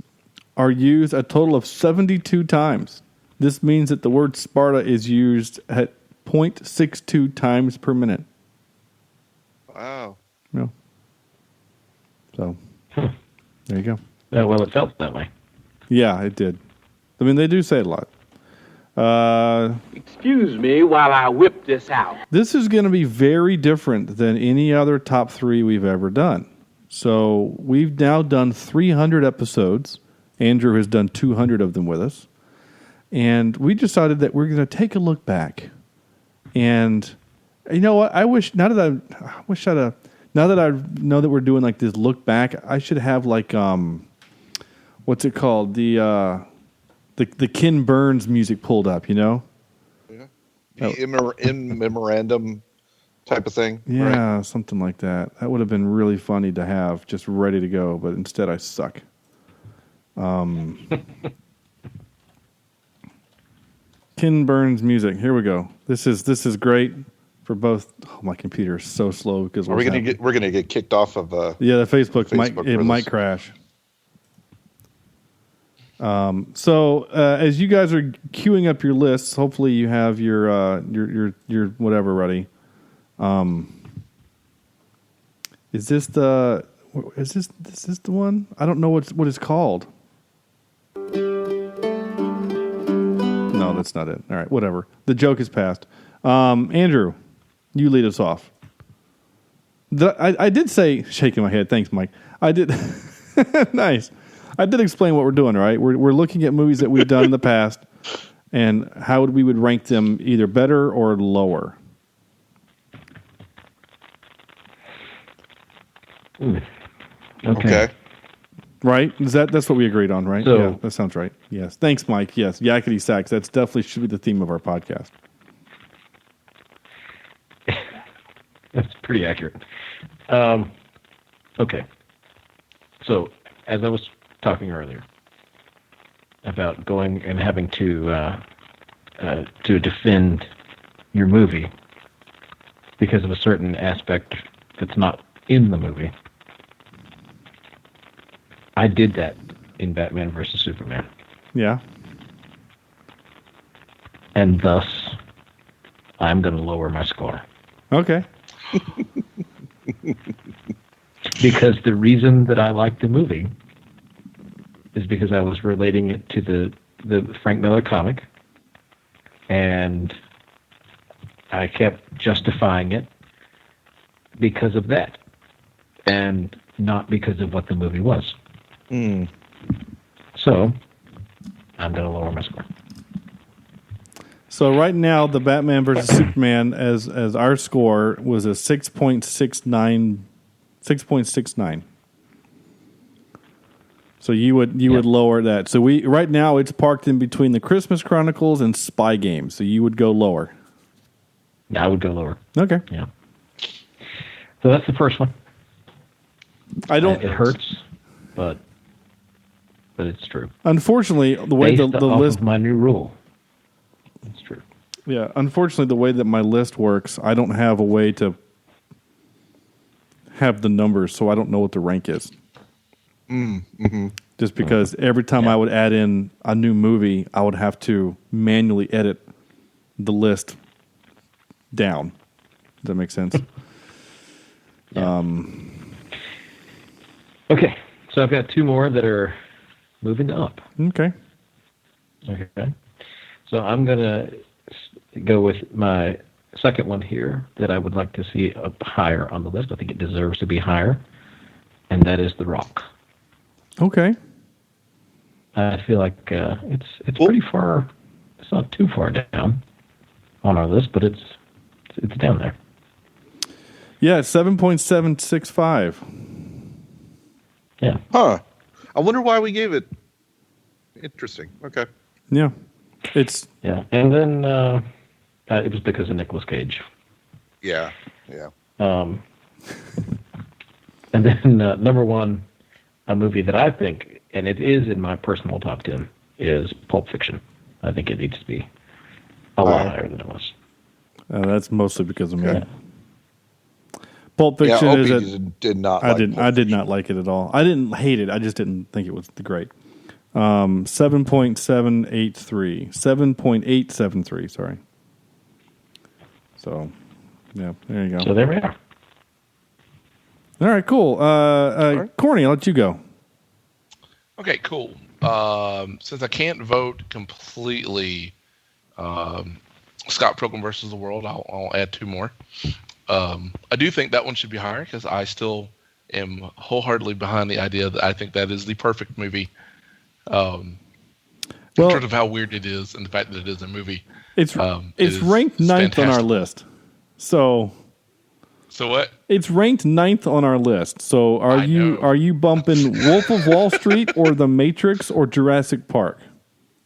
are used a total of 72 times. This means that the word Sparta is used at 0.62 times per minute. Wow. Yeah. So, there you go. Well, it felt that way. Yeah, it did. I mean, they do say it a lot. Excuse me while I whip this out. This is going to be very different than any other top 3 we've ever done. So we've now done 300 episodes. Andrew has done 200 of them with us. And we decided that we're going to take a look back. And you know what? Now that I know that we're doing like this look back, I should have like, what's it called? The Ken Burns music pulled up, Yeah. In memorandum type of thing. Yeah, right? Something like that. That would have been really funny to have, just ready to go, but instead I suck. Ken Burns music. Here we go. This is great for both. Oh, my computer is so slow because we're gonna get kicked off of the Facebook might crash. So as you guys are queuing up your lists, hopefully you have your whatever ready. Is this the one? I don't know what it's called. No, that's not it. All right, whatever. The joke is past. Andrew, you lead us off. I did say, shaking my head. Thanks, Mike. I did. Nice. I did explain what we're doing, right? We're looking at movies that we've done in the past, and how we would rank them either better or lower. Okay. Right? That's what we agreed on, right? So, yeah, that sounds right. Yes. Thanks, Mike. Yes. Yakety sax. That's definitely should be the theme of our podcast. That's pretty accurate. Okay. So, as I was talking earlier about going and having to defend your movie because of a certain aspect that's not in the movie, I did that in Batman versus Superman. Yeah. And thus, I'm going to lower my score. Okay. Because the reason that I liked the movie is because I was relating it to the Frank Miller comic, and I kept justifying it because of that, and not because of what the movie was. So, I'm going to lower my score. So right now, the Batman versus Superman as our score was a 6.69. 6.69. So you would lower that. So right now it's parked in between the Christmas Chronicles and Spy Game. So you would go lower. I would go lower. Okay. Yeah. So that's the first one. It hurts, but it's true. Unfortunately, the way the list of my new rule. It's true. Yeah, unfortunately, the way that my list works, I don't have a way to have the numbers, so I don't know what the rank is. Just because every time I would add in a new movie, I would have to manually edit the list down. Does that make sense? Okay, so I've got two more that are moving up. Okay. So I'm going to go with my second one here that I would like to see up higher on the list. I think it deserves to be higher, and that is The Rock. Okay. I feel like it's pretty far. It's not too far down on our list, but it's down there. Yeah, 7.765. Yeah. Huh. I wonder why we gave it. Interesting. Okay. Yeah. And then it was because of Nicolas Cage. Yeah. And then number one, a movie that I think, and it is in my personal top 10, is Pulp Fiction. I think it needs to be a lot higher than it was. That's mostly because of me. Yeah. Pulp Fiction did not. I did not like it at all. I didn't hate it. I just didn't think it was great. 7.783. 7.873. Sorry. So, yeah, there you go. So there we are. All right, cool. Corny, I'll let you go. Okay, cool. Since I can't vote completely Scott Pilgrim versus the World, I'll add two more. I do think that one should be higher because I still am wholeheartedly behind the idea that I think that is the perfect movie. In terms of how weird it is and the fact that it is a movie. It's ranked 9th on our list. So what? It's ranked 9th on our list. So are you bumping Wolf of Wall Street or The Matrix or Jurassic Park?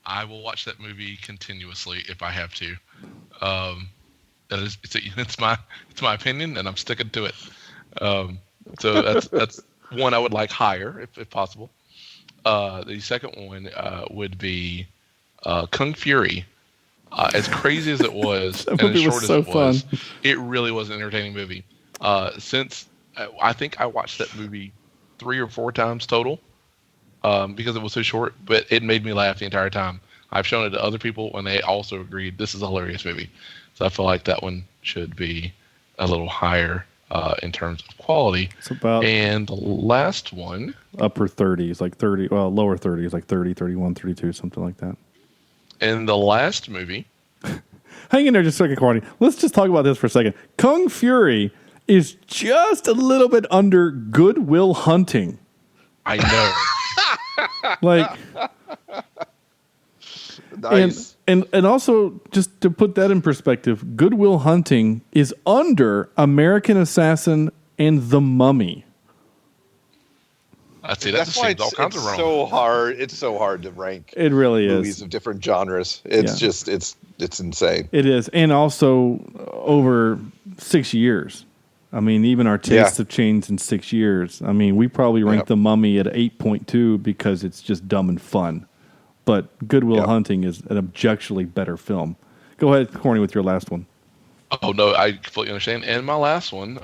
I will watch that movie continuously if I have to. It's my opinion, and I'm sticking to it. So that's one I would like higher if possible. The second one would be Kung Fury. As crazy as it was, and as short as it was, it really was an entertaining movie. Since I think I watched that movie 3 or 4 times total because it was so short, but it made me laugh the entire time. I've shown it to other people, and they also agreed this is a hilarious movie. So I feel like that one should be a little higher in terms of quality. It's about and the last one, upper 30s, like 30. Well, lower 30s, like 30, 31, 32, something like that. And the last movie. Hang in there just a second, Corny. Let's just talk about this for a second. Kung Fury is just a little bit under Good Will Hunting. I know. Like, Nice. And also, just to put that in perspective, Good Will Hunting is under American Assassin and The Mummy. I see. That's why all kinds of wrong. So hard. It's so hard to rank. It really movies is. of different genres. It's just it's insane. It is, and also over 6 years. I mean, even our tastes have changed in 6 years. I mean, we probably ranked The Mummy at 8.2 because it's just dumb and fun. But Good Will Hunting is an objectively better film. Go ahead, Corny, with your last one. Oh no, I completely understand. And my last one,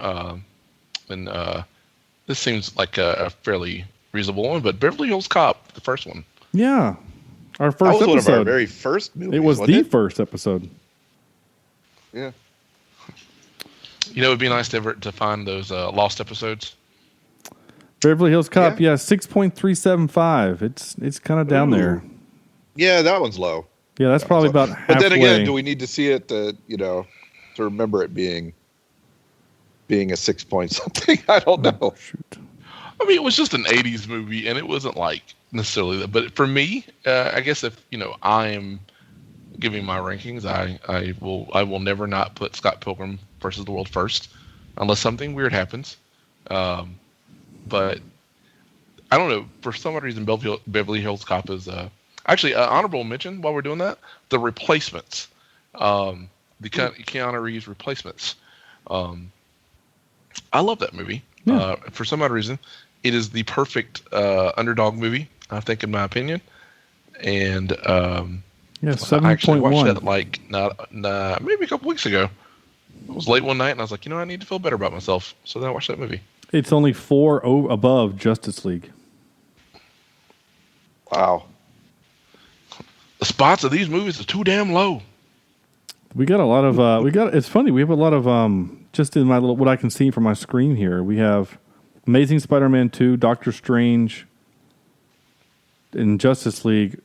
this seems like a fairly reasonable one, but Beverly Hills Cop, the first one. Yeah, our first that was episode. one of our very first movies. It was the first episode. Yeah. You know, it'd be nice to find those lost episodes. Beverly Hills Cop, 6.375. It's kind of down there. Yeah, that one's low. Yeah, that's probably about halfway. But then again, do we need to see it to remember it being a 6 point something? I don't know. Shoot. I mean, it was just an 80s movie, and it wasn't like necessarily that. But for me, I guess if I am giving my rankings, I will never not put Scott Pilgrim versus the World first, unless something weird happens. But I don't know. For some reason, Beverly Hills Cop is actually honorable mention while we're doing that. The Replacements, the Keanu Reeves Replacements. I love that movie. Yeah. For some odd reason, it is the perfect underdog movie, I think, in my opinion. And 7.1. I actually watched that maybe a couple weeks ago. It was late one night, and I was like, I need to feel better about myself. So then I watched that movie. It's only 4 above Justice League. Wow. The spots of these movies are too damn low. We got a lot of it's funny, we have a lot of just in my little what I can see from my screen here. We have Amazing Spider-Man 2, Doctor Strange, and Justice League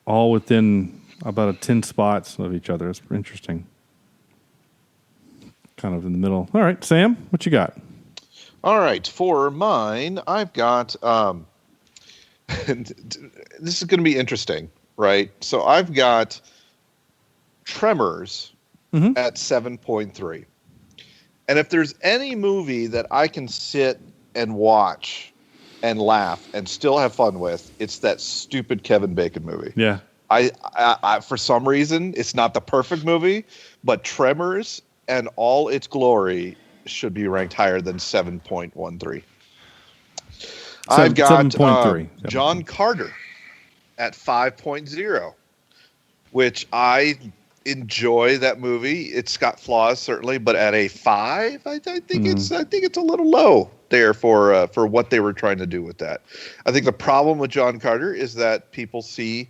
all within about 10 spots of each other. It's interesting. Kind of in the middle. All right, Sam, what you got? All right, for mine, I've got and this is going to be interesting, right? So I've got Tremors at 7.3. And if there's any movie that I can sit and watch and laugh and still have fun with, it's that stupid Kevin Bacon movie. Yeah. I for some reason, it's not the perfect movie, but Tremors and all its glory should be ranked higher than 7.13. I've got 7.3. John Carter at 5.0, which I enjoy that movie. It's got flaws certainly, but at a 5, I think it's a little low there for what they were trying to do with that. I think the problem with John Carter is that people see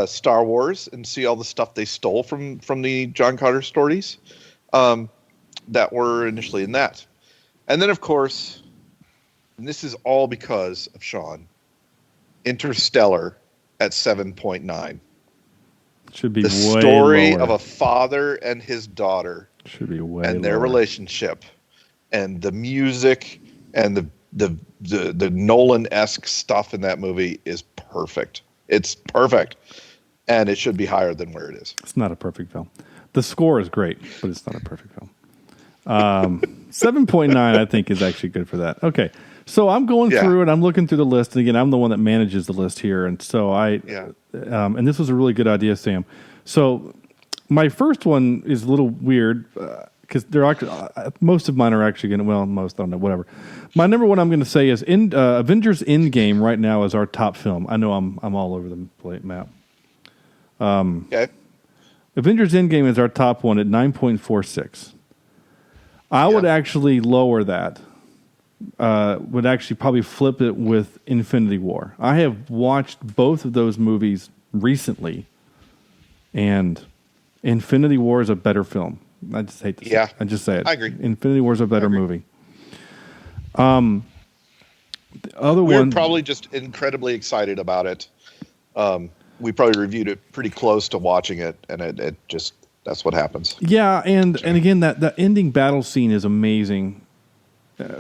Star Wars and see all the stuff they stole from the John Carter stories that were initially in that. And then, of course, and this is all because of Sean, Interstellar at 7.9. Should be the way story lower. of a father and his daughter Should be way and their lower. relationship and the music and the Nolan-esque stuff in that movie is perfect. It's perfect. And it should be higher than where it is. It's not a perfect film. The score is great, but it's not a perfect film. 7.9, I think, is actually good for that. Okay, so I'm going through it. I'm looking through the list. And again, I'm the one that manages the list here. And so and this was a really good idea, Sam. So my first one is a little weird because they're actually, most of mine are actually going to, most, I don't know, whatever. My number one I'm going to say is Avengers Endgame right now is our top film. I know I'm all over the plate map. Okay. Avengers Endgame is our top one at 9.46. I would actually lower that. Would actually probably flip it with Infinity War. I have watched both of those movies recently, and Infinity War is a better film. I just hate to say it. I just say it. I agree. Infinity War is a better movie. The other We're one, probably just incredibly excited about it. We probably reviewed it pretty close to watching it, and it just, that's what happens. yeah, and again, that ending battle scene is amazing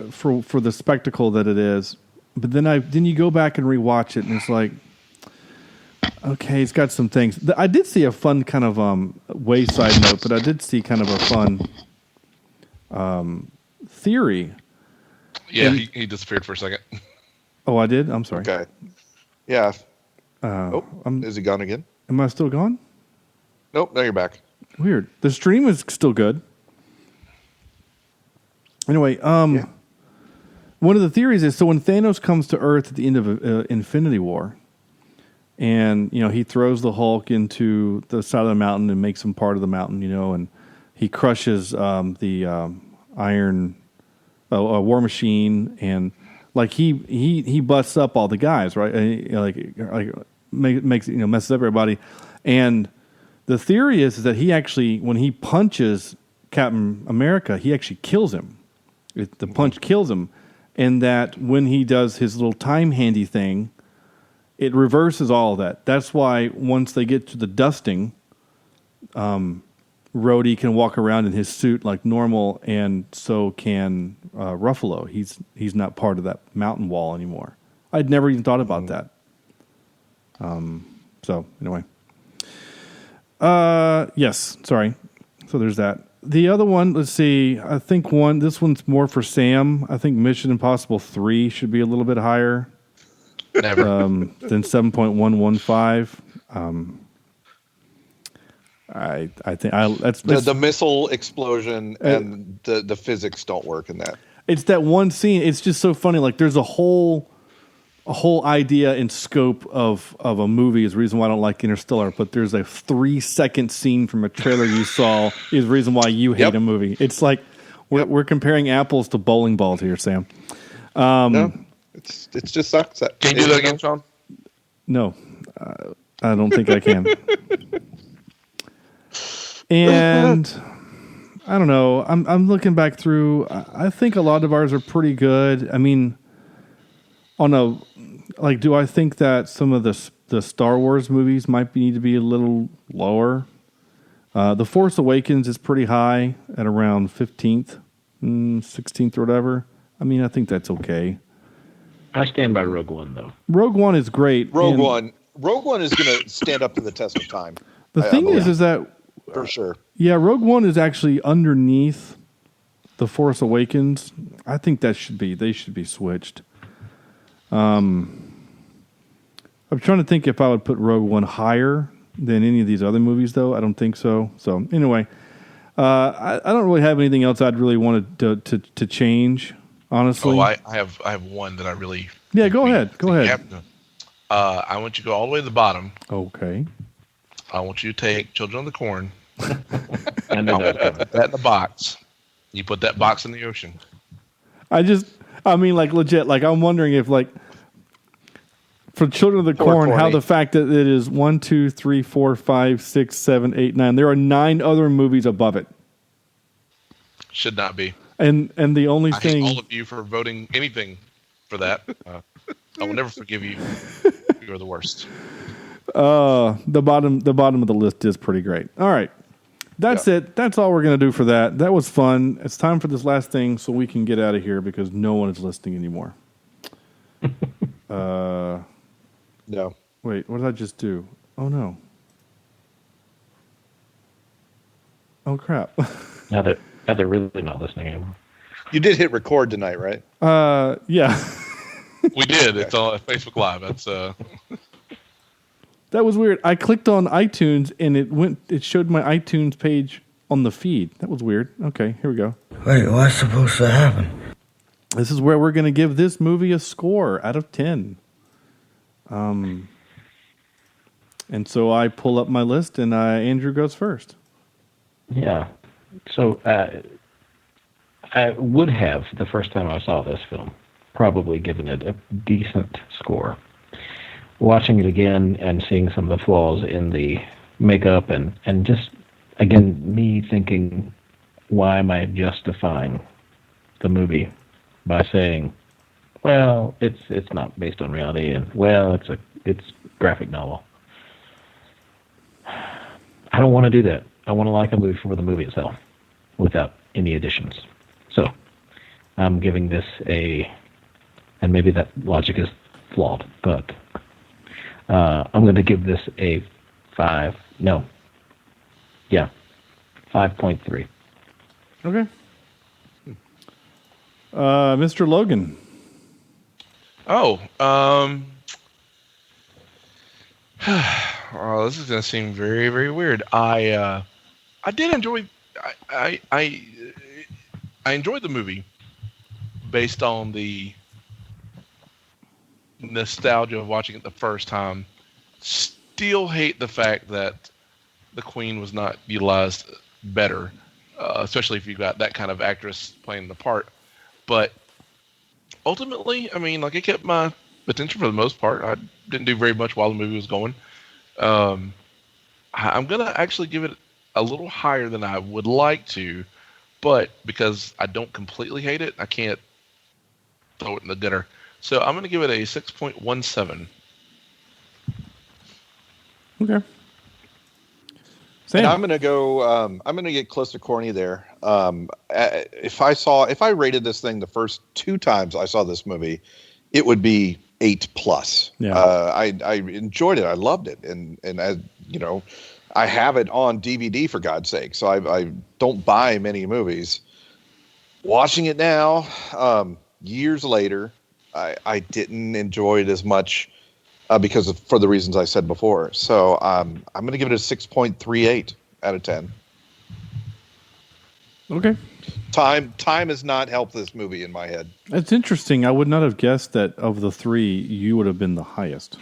for the spectacle that it is. But then you go back and rewatch it, and it's like, Okay, it's got some things. I did see a fun kind of wayside note, but I did see kind of a fun theory. Yeah, he disappeared for a second. Oh, I did? I'm sorry. Okay. Yeah. Is he gone again? Am I still gone? Nope, now you're back. Weird. The stream is still good. Anyway, one of the theories is, so when Thanos comes to Earth at the end of Infinity War, and, you know, he throws the Hulk into the side of the mountain and makes him part of the mountain, you know, and he crushes the Iron War Machine, and like he busts up all the guys, right? And, makes, you know, messes up everybody. And the theory is that he actually, when he punches Captain America, he actually kills him. The punch kills him, and that when he does his little time handy thing, it reverses all of that. That's why once they get to the dusting, Rhodey can walk around in his suit like normal, and so can Ruffalo. He's not part of that mountain wall anymore. I'd never even thought about that. So anyway, yes, sorry. So there's that. The other one, let's see. I think this one's more for Sam. I think Mission Impossible 3 should be a little bit higher. Never. Than 7.115. I think that's the missile explosion and the physics don't work in that. It's that one scene. It's just so funny. Like there's a whole idea and scope of a movie is the reason why I don't like Interstellar. But there's a 3-second scene from a trailer you saw is the reason why you hate a movie. It's like we're comparing apples to bowling balls here, Sam. No, it's just sucks. Can you do that again, Sean? No, I don't think I can. And I don't know. I'm looking back through. I think a lot of ours are pretty good. I mean, do I think that some of the Star Wars movies might need to be a little lower? The Force Awakens is pretty high at around 15th, 16th, or whatever. I mean, I think that's okay. I stand by Rogue One, though. Rogue One is great. Rogue One is going to stand up to the test of time. The thing is that for sure. Yeah, Rogue One is actually underneath The Force Awakens. I think they should be switched. I'm trying to think if I would put Rogue One higher than any of these other movies, though. I don't think so. So anyway, I don't really have anything else I'd really wanted to change, honestly. Oh, I have one that I really. Yeah, go ahead. I want you to go all the way to the bottom. Okay. I want you to take Children of the Corn. And I want you to put that in the box. You put that box in the ocean. Legit, like I'm wondering if like for Children of the Corn, how the fact that it is 1, 2, 3, 4, 5, 6, 7, 8, 9. There are 9 other movies above it. Should not be. And the only thing, I hate all of you for voting anything for that. I will never forgive you. You are the worst. The bottom of the list is pretty great. All right. That's it. That's all we're going to do for that. That was fun. It's time for this last thing so we can get out of here because no one is listening anymore. No. Wait, what did I just do? Oh, no. Oh, crap. Now they're really not listening anymore. You did hit record tonight, right? Yeah. We did. It's on Facebook Live. That's That was weird. I clicked on iTunes and it showed my iTunes page on the feed. That was weird. Okay, here we go. Wait, what's supposed to happen? This is where we're going to give this movie a score out of 10. And so I pull up my list and Andrew goes first. Yeah. So I would have, the first time I saw this film, probably given it a decent score. Watching it again and seeing some of the flaws in the makeup and just, again, me thinking, why am I justifying the movie by saying, well, it's not based on reality, and well, it's graphic novel. I don't want to do that. I want to like a movie for the movie itself, without any additions. So, I'm giving this and maybe that logic is flawed, but I'm going to give this a 5. No. Yeah. 5.3. Okay. Mr. Logan. Oh, oh, this is going to seem very, very weird. I did enjoy. I enjoyed the movie based on the nostalgia of watching it the first time. Still hate the fact that the Queen was not utilized better, especially if you got that kind of actress playing the part. But ultimately, I mean, like, it kept my attention for the most part. I didn't do very much while the movie was going. I'm going to actually give it a little higher than I would like to, but because I don't completely hate it, I can't throw it in the gutter. So I'm going to give it a 6.17. Okay. Sam. And I'm going to go. I'm going to get close to corny there. If I rated this thing the first 2 times I saw this movie, it would be 8+. Yeah. I enjoyed it. I loved it, and as you know, I have it on DVD for God's sake. So I don't buy many movies. Watching it now, years later, I didn't enjoy it as much. For the reasons I said before. So I'm going to give it a 6.38 out of 10. Okay. Time has not helped this movie in my head. It's interesting. I would not have guessed that of the 3, you would have been the highest.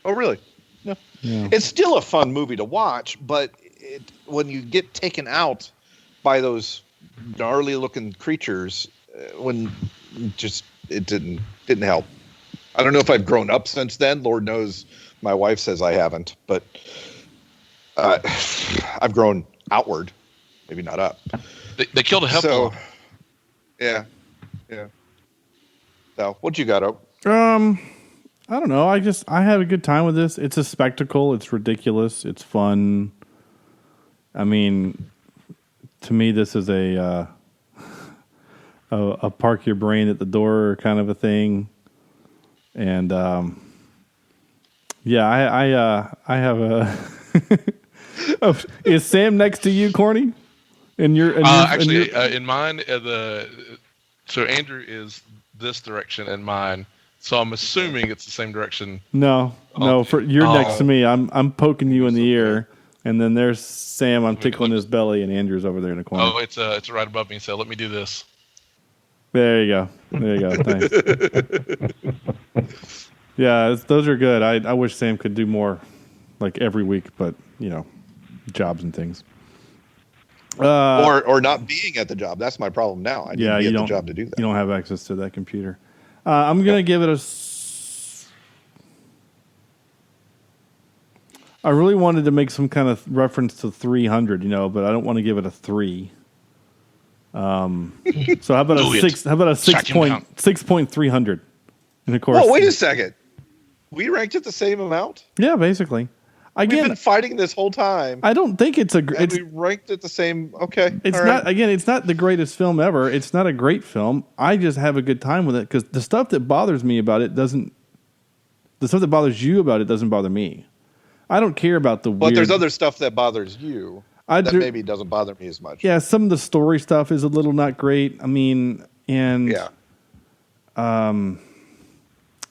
Oh, really? No. Yeah. It's still a fun movie to watch, but when you get taken out by those gnarly-looking creatures, it didn't help. I don't know if I've grown up since then. Lord knows my wife says I haven't, but I've grown outward, maybe not up. They killed a heifer. So, yeah. So, what you got, Oak? I don't know. I had a good time with this. It's a spectacle. It's ridiculous. It's fun. I mean, to me, this is a park your brain at the door kind of a thing. And I have a. Is Sam next to you, Corny? In mine, so Andrew is this direction, and mine. So I'm assuming it's the same direction. No. You're next to me. I'm poking you in the ear, and then there's Sam. I'm tickling his belly, and Andrew's over there in the corner. Oh, it's right above me. So let me do this. There you go. Thanks. Yeah, those are good. I wish Sam could do more, like every week, but jobs and things. Or not being at the job. That's my problem now. I need to be at the job to do that. You don't have access to that computer. I'm gonna give it I really wanted to make some kind of reference to 300, but I don't want to give it a 3. So how about a 6? How about a 6.300? And of course, oh, wait a second. We ranked it the same amount? Yeah, basically. Again, we've been fighting this whole time. I don't think it's we ranked it the same. Okay, it's not. Right. Again, it's not the greatest film ever. It's not a great film. I just have a good time with it because the stuff that bothers me about it doesn't. The stuff that bothers you about it doesn't bother me. I don't care about the. But there's other stuff that bothers you. Maybe doesn't bother me as much. Yeah, some of the story stuff is a little not great. I mean, and I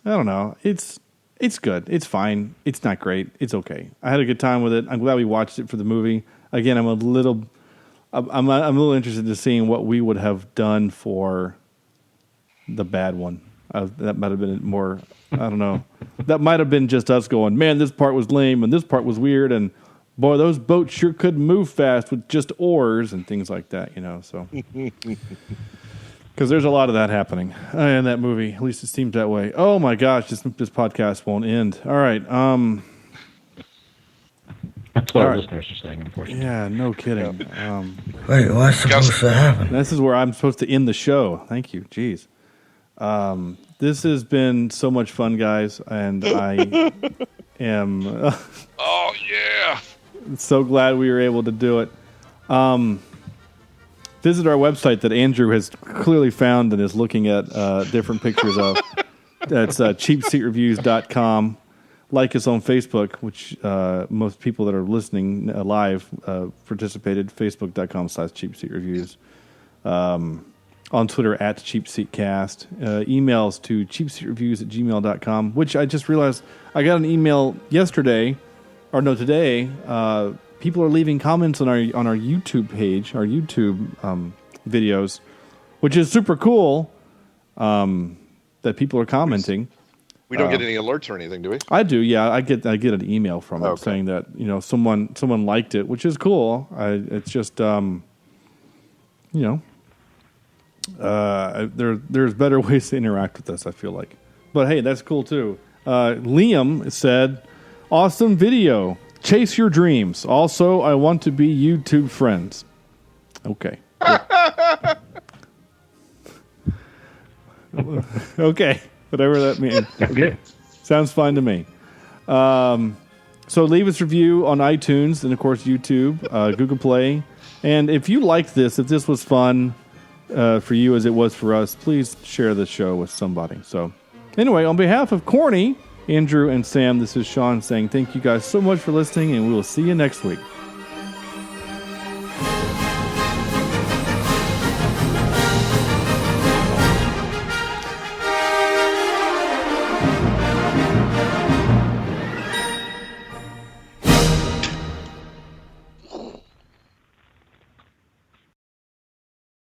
don't know. It's good. It's fine. It's not great. It's okay. I had a good time with it. I'm glad we watched it for the movie. Again, I'm a little interested in seeing what we would have done for the bad one. That might have been more. I don't know. That might have been just us going, man, this part was lame and this part was weird, and boy, those boats sure could move fast with just oars and things like that. So. Because there's a lot of that happening in that movie. At least it seems that way. Oh my gosh, this podcast won't end. All right. That's what our listeners are saying, unfortunately. Yeah, no kidding. Wait, what's supposed to happen? This is where I'm supposed to end the show. Thank you. Jeez. This has been so much fun, guys, and I am. Oh yeah! So glad we were able to do it. Visit our website that Andrew has clearly found and is looking at different pictures of. That's cheapseatreviews.com. like us on Facebook, which most people that are listening live participated, facebook.com/cheapseatreviews. On Twitter @CheapSeatCast. Emails to cheapseatreviews@gmail.com, which I just realized I got an email today. People are leaving comments on our YouTube page, our YouTube videos, which is super cool that people are commenting. We don't get any alerts or anything, do we? I do, yeah. I get an email from them saying that someone liked it, which is cool. It's just there's better ways to interact with us, I feel like. But hey, that's cool too. Liam said, "Awesome video. Chase your dreams. Also, I want to be YouTube friends." Okay. Okay. Whatever that means. Okay. Sounds fine to me. So leave us a review on iTunes and, of course, YouTube, Google Play. And if you liked this, if this was fun for you as it was for us, please share the show with somebody. So anyway, on behalf of Corny, Andrew, and Sam, this is Sean saying thank you guys so much for listening, and we will see you next week.